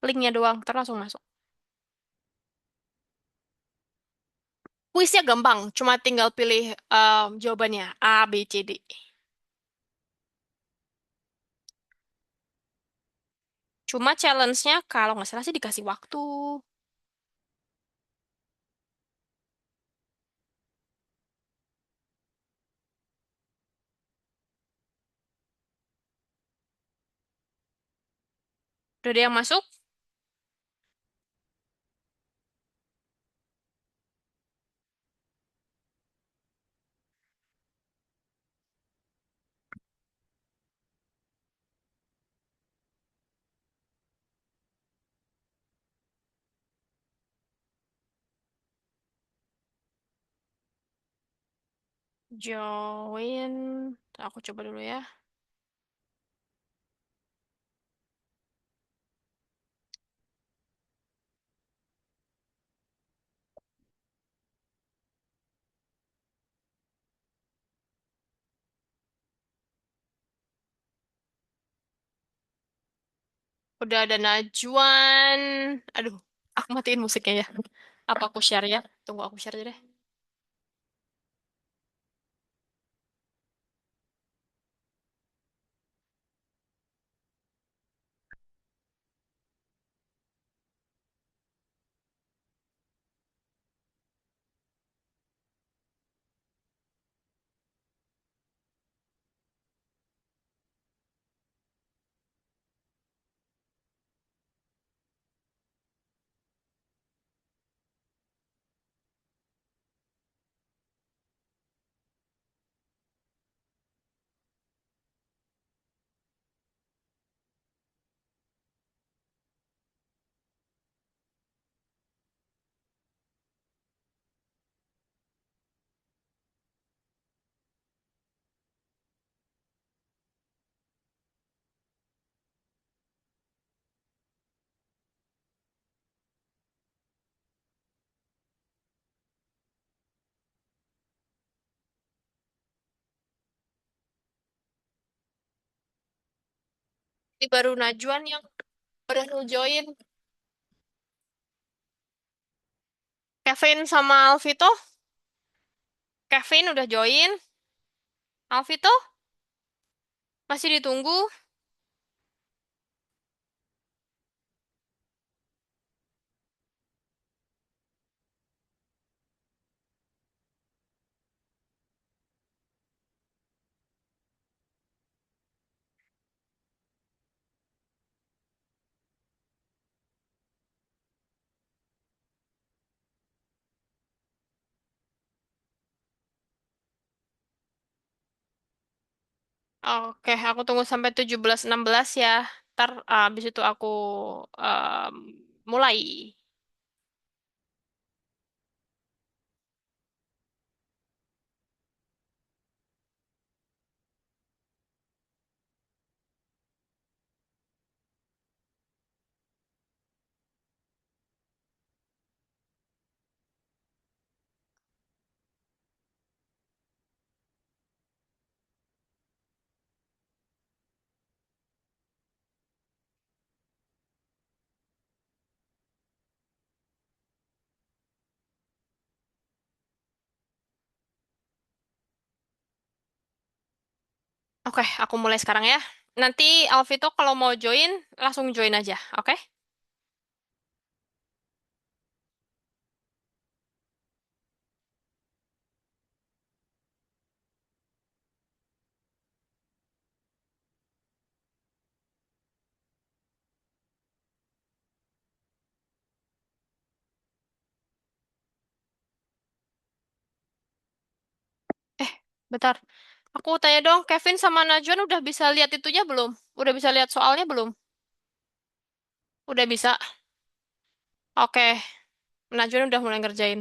A: Linknya doang, terus langsung masuk. Kuisnya gampang, cuma tinggal pilih jawabannya A, B, C, D. Cuma challenge-nya kalau nggak salah sih dikasih waktu. Udah ada yang masuk? Join. Aku coba dulu ya. Udah ada Najwan. Aduh, aku matiin musiknya ya. Apa aku share ya? Tunggu aku share aja deh. Ini baru Najwan yang berhasil join. Kevin sama Alvito. Kevin udah join. Alvito masih ditunggu. Oke, aku tunggu sampai 17.16 ya. Ntar abis itu aku em, mulai. Oke, aku mulai sekarang ya. Nanti Alvito kalau mau join, langsung join aja, oke? Eh, bentar. Aku tanya dong, Kevin sama Najwan udah bisa lihat itunya belum? Udah bisa lihat soalnya belum? Udah bisa. Oke, Najwan udah mulai ngerjain.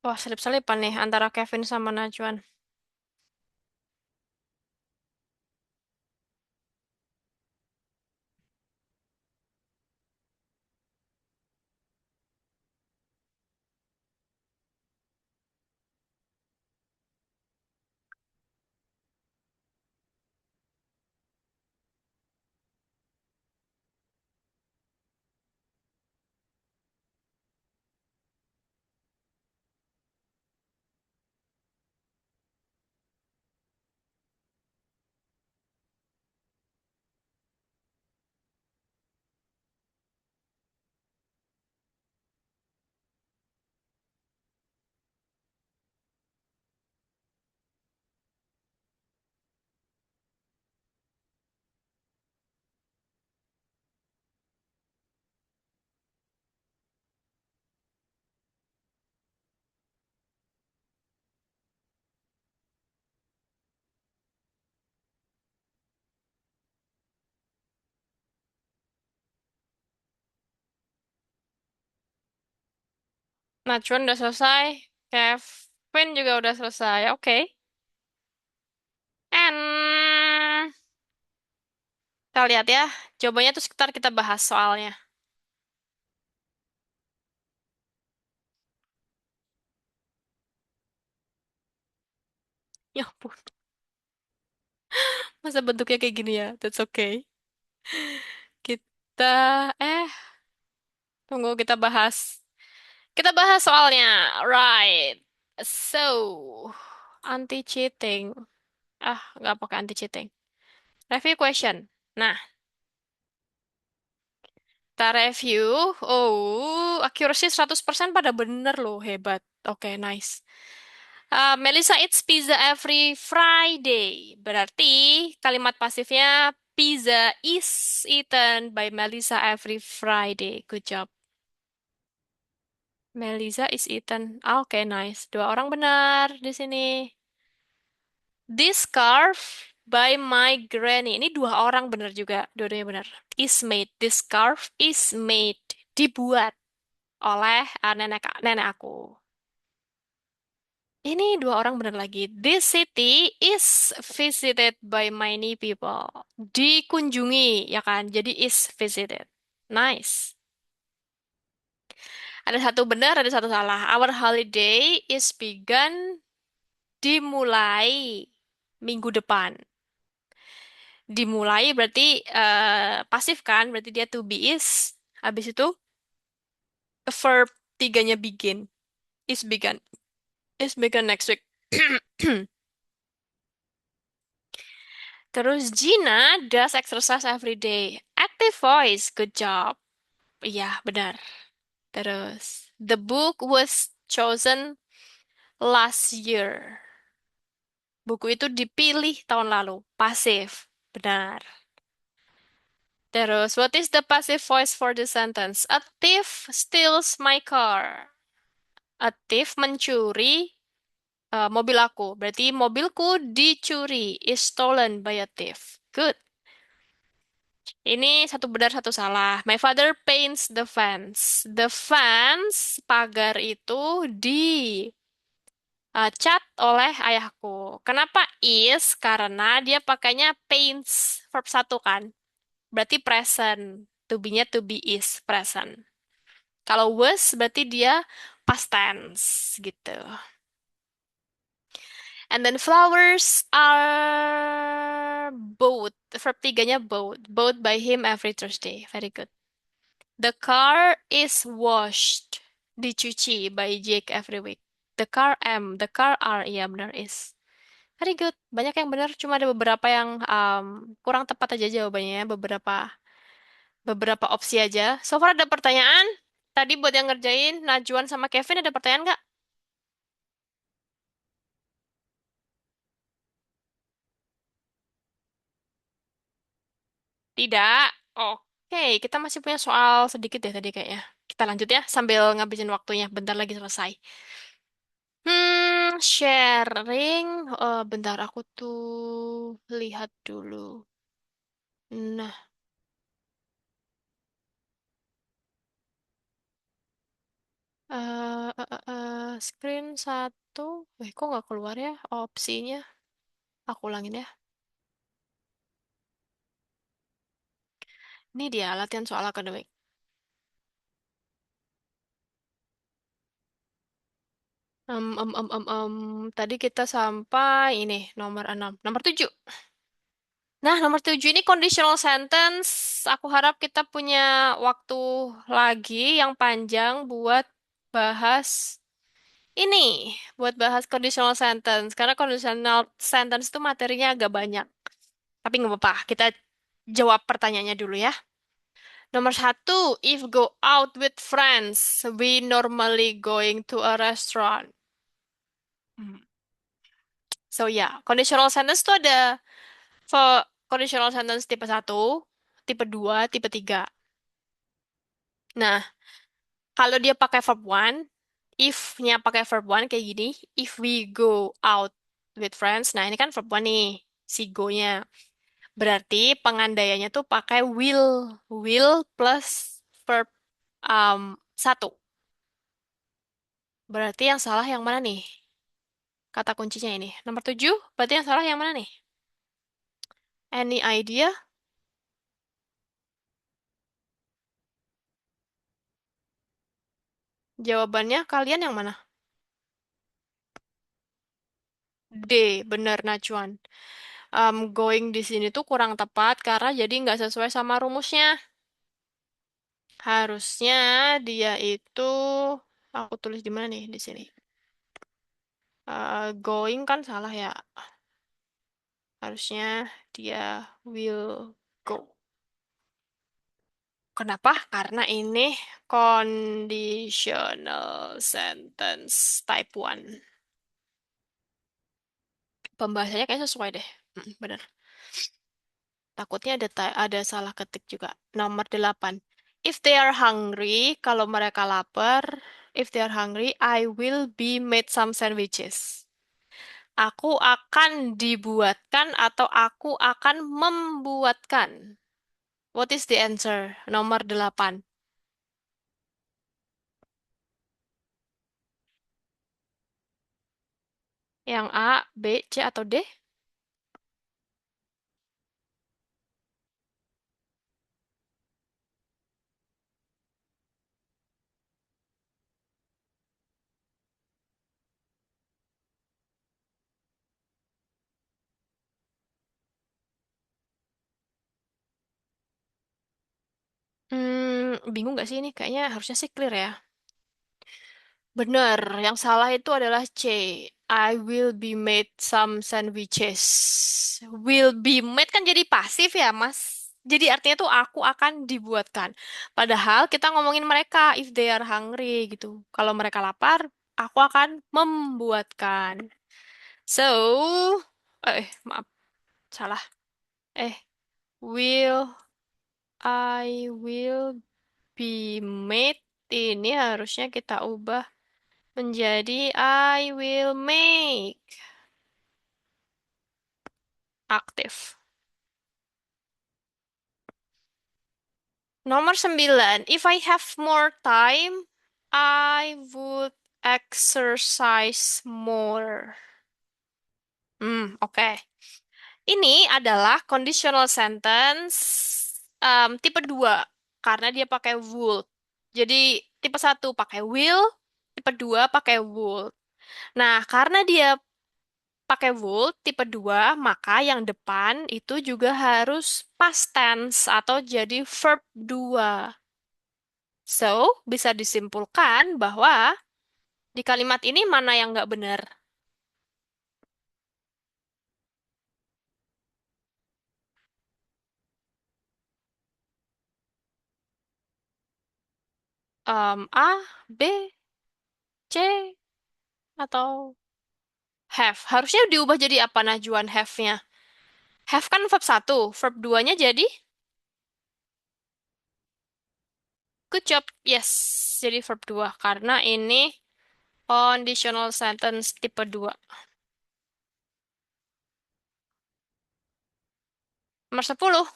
A: Wah, selip-selipan nih antara Kevin sama Najwan. Najwan udah selesai. Kevin juga udah selesai. Oke. And kita lihat ya. Jawabannya tuh sekitar kita bahas soalnya. Ya ampun. Masa bentuknya kayak gini ya? That's okay. Kita, eh, tunggu kita bahas. Kita bahas soalnya. Right. So, anti-cheating. Ah, nggak pakai anti-cheating. Review question. Nah, kita review. Oh, accuracy 100% pada bener loh. Hebat. Oke, nice. Melissa eats pizza every Friday. Berarti kalimat pasifnya pizza is eaten by Melissa every Friday. Good job. Melissa is eaten. Ah, oke, nice. Dua orang benar di sini. This scarf by my granny. Ini dua orang bener juga. Dua-duanya bener. Is made. This scarf is made. Dibuat oleh nenek aku. Ini dua orang bener lagi. This city is visited by many people. Dikunjungi, ya kan? Jadi is visited. Nice. Ada satu benar, ada satu salah. Our holiday is begun dimulai minggu depan. Dimulai berarti pasif kan? Berarti dia to be is. Habis itu verb tiganya begin. Is begun. Is begun next week. Terus Gina does exercise every day. Active voice, good job. Iya, benar. Terus, the book was chosen last year. Buku itu dipilih tahun lalu. Pasif, benar. Terus, what is the passive voice for the sentence? A thief steals my car. A thief mencuri mobil aku. Berarti mobilku dicuri. Is stolen by a thief. Good. Ini satu benar, satu salah. My father paints the fence. The fence, pagar itu cat oleh ayahku. Kenapa is? Karena dia pakainya paints, verb satu kan. Berarti present. To be-nya to be is, present. Kalau was berarti dia past tense gitu. And then flowers are bought. Verb tiganya bought. Bought by him every Thursday. Very good. The car is washed. Dicuci by Jake every week. The car M, the car R, iya benar is. Very good. Banyak yang benar, cuma ada beberapa yang kurang tepat aja jawabannya, ya. Beberapa opsi aja. So far ada pertanyaan? Tadi buat yang ngerjain, Najwan sama Kevin ada pertanyaan nggak? Tidak. Oke, kita masih punya soal sedikit ya tadi kayaknya. Kita lanjut ya, sambil ngabisin waktunya. Bentar lagi selesai. Sharing. Bentar aku tuh lihat dulu. Nah, screen satu. Kok nggak keluar ya opsinya? Aku ulangin ya. Ini dia latihan soal akademik. Tadi kita sampai ini nomor 6, nomor 7. Nah, nomor 7 ini conditional sentence. Aku harap kita punya waktu lagi yang panjang buat bahas ini, buat bahas conditional sentence. Karena conditional sentence itu materinya agak banyak. Tapi nggak apa-apa, kita jawab pertanyaannya dulu ya. Nomor 1, if go out with friends, we normally going to a restaurant. Hmm. So ya, conditional sentence itu ada conditional sentence tipe satu, tipe 2, tipe 3. Nah, kalau dia pakai verb one, if-nya pakai verb one kayak gini, if we go out with friends, nah ini kan verb one nih, si go-nya. Berarti pengandaiannya tuh pakai will plus verb um, satu. Berarti yang salah yang mana nih? Kata kuncinya ini. Nomor 7, berarti yang salah yang mana nih? Any idea? Jawabannya kalian yang mana? D, bener Najwan. Going di sini tuh kurang tepat karena jadi nggak sesuai sama rumusnya. Harusnya dia itu, aku tulis di mana nih di sini? Going kan salah ya. Harusnya dia will go. Kenapa? Karena ini conditional sentence type 1. Pembahasannya kayak sesuai deh. Bener. Takutnya ada salah ketik juga. Nomor 8. If they are hungry, kalau mereka lapar, if they are hungry, I will be made some sandwiches. Aku akan dibuatkan atau aku akan membuatkan. What is the answer? Nomor 8. Yang A, B, C, atau D? Bingung gak sih ini? Kayaknya harusnya sih clear ya. Bener, yang salah itu adalah C. I will be made some sandwiches. Will be made kan jadi pasif ya, Mas. Jadi artinya tuh aku akan dibuatkan. Padahal kita ngomongin mereka if they are hungry gitu. Kalau mereka lapar, aku akan membuatkan. So, maaf, salah. Eh, will I will be made ini harusnya kita ubah menjadi I will make aktif. Nomor 9. If I have more time, I would exercise more. Oke. Ini adalah conditional sentence tipe 2 karena dia pakai would. Jadi tipe satu pakai will, tipe 2 pakai would. Nah, karena dia pakai would tipe 2 maka yang depan itu juga harus past tense atau jadi verb 2. So, bisa disimpulkan bahwa di kalimat ini mana yang nggak benar? A, B, C, atau have. Harusnya diubah jadi apa Najwan have-nya? Have kan verb satu, verb 2-nya jadi good job. Yes, jadi verb 2 karena ini conditional sentence tipe 2. Nomor 10.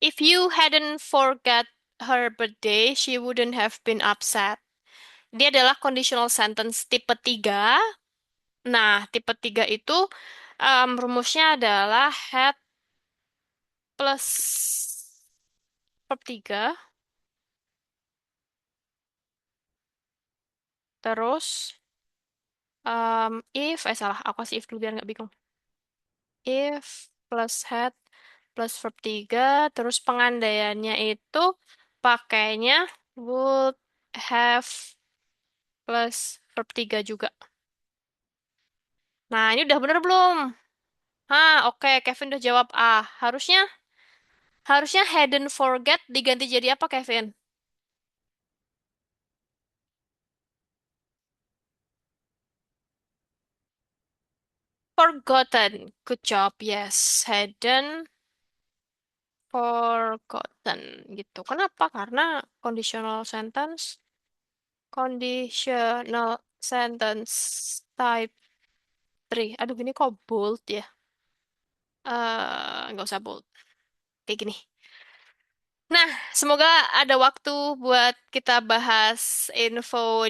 A: If you hadn't forgot her birthday, she wouldn't have been upset. Dia adalah conditional sentence tipe 3. Nah, tipe 3 itu rumusnya adalah had plus verb 3, terus if, salah, aku kasih if dulu biar nggak bingung. If plus had plus verb 3, terus pengandaiannya itu pakainya would have plus verb 3 juga. Nah, ini udah bener belum? Oke, Kevin udah jawab A. Harusnya harusnya hadn't forget diganti jadi apa, Kevin? Forgotten. Good job. Yes, hadn't forgotten gitu. Kenapa? Karena conditional sentence, conditional sentence type 3. Aduh, gini kok bold ya? Nggak usah bold. Kayak gini. Nah, semoga ada waktu buat kita bahas info,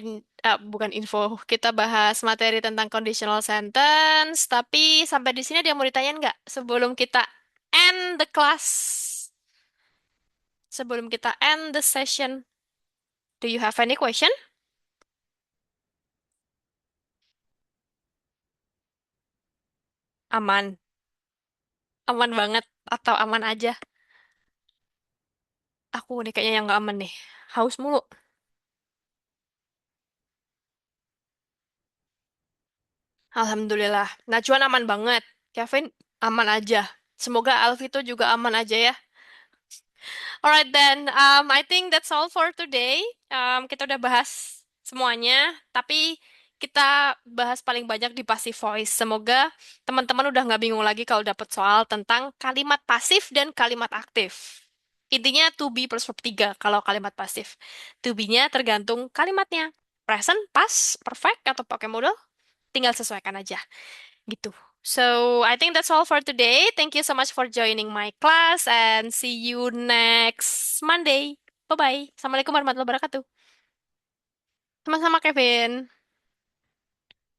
A: bukan info, kita bahas materi tentang conditional sentence. Tapi sampai di sini ada yang mau ditanyain nggak? Sebelum kita end the class, sebelum kita end the session, do you have any question? Aman, aman banget atau aman aja? Aku nih kayaknya yang nggak aman nih. Haus mulu. Alhamdulillah. Najwa aman banget. Kevin aman aja. Semoga Alvito juga aman aja ya. Alright then, I think that's all for today. Kita udah bahas semuanya, tapi kita bahas paling banyak di passive voice. Semoga teman-teman udah nggak bingung lagi kalau dapat soal tentang kalimat pasif dan kalimat aktif. Intinya to be plus verb 3 kalau kalimat pasif. To be-nya tergantung kalimatnya. Present, past, perfect, atau pakai modal tinggal sesuaikan aja gitu. So, I think that's all for today. Thank you so much for joining my class and see you next Monday. Bye-bye. Assalamualaikum warahmatullahi wabarakatuh. Sama-sama, Kevin.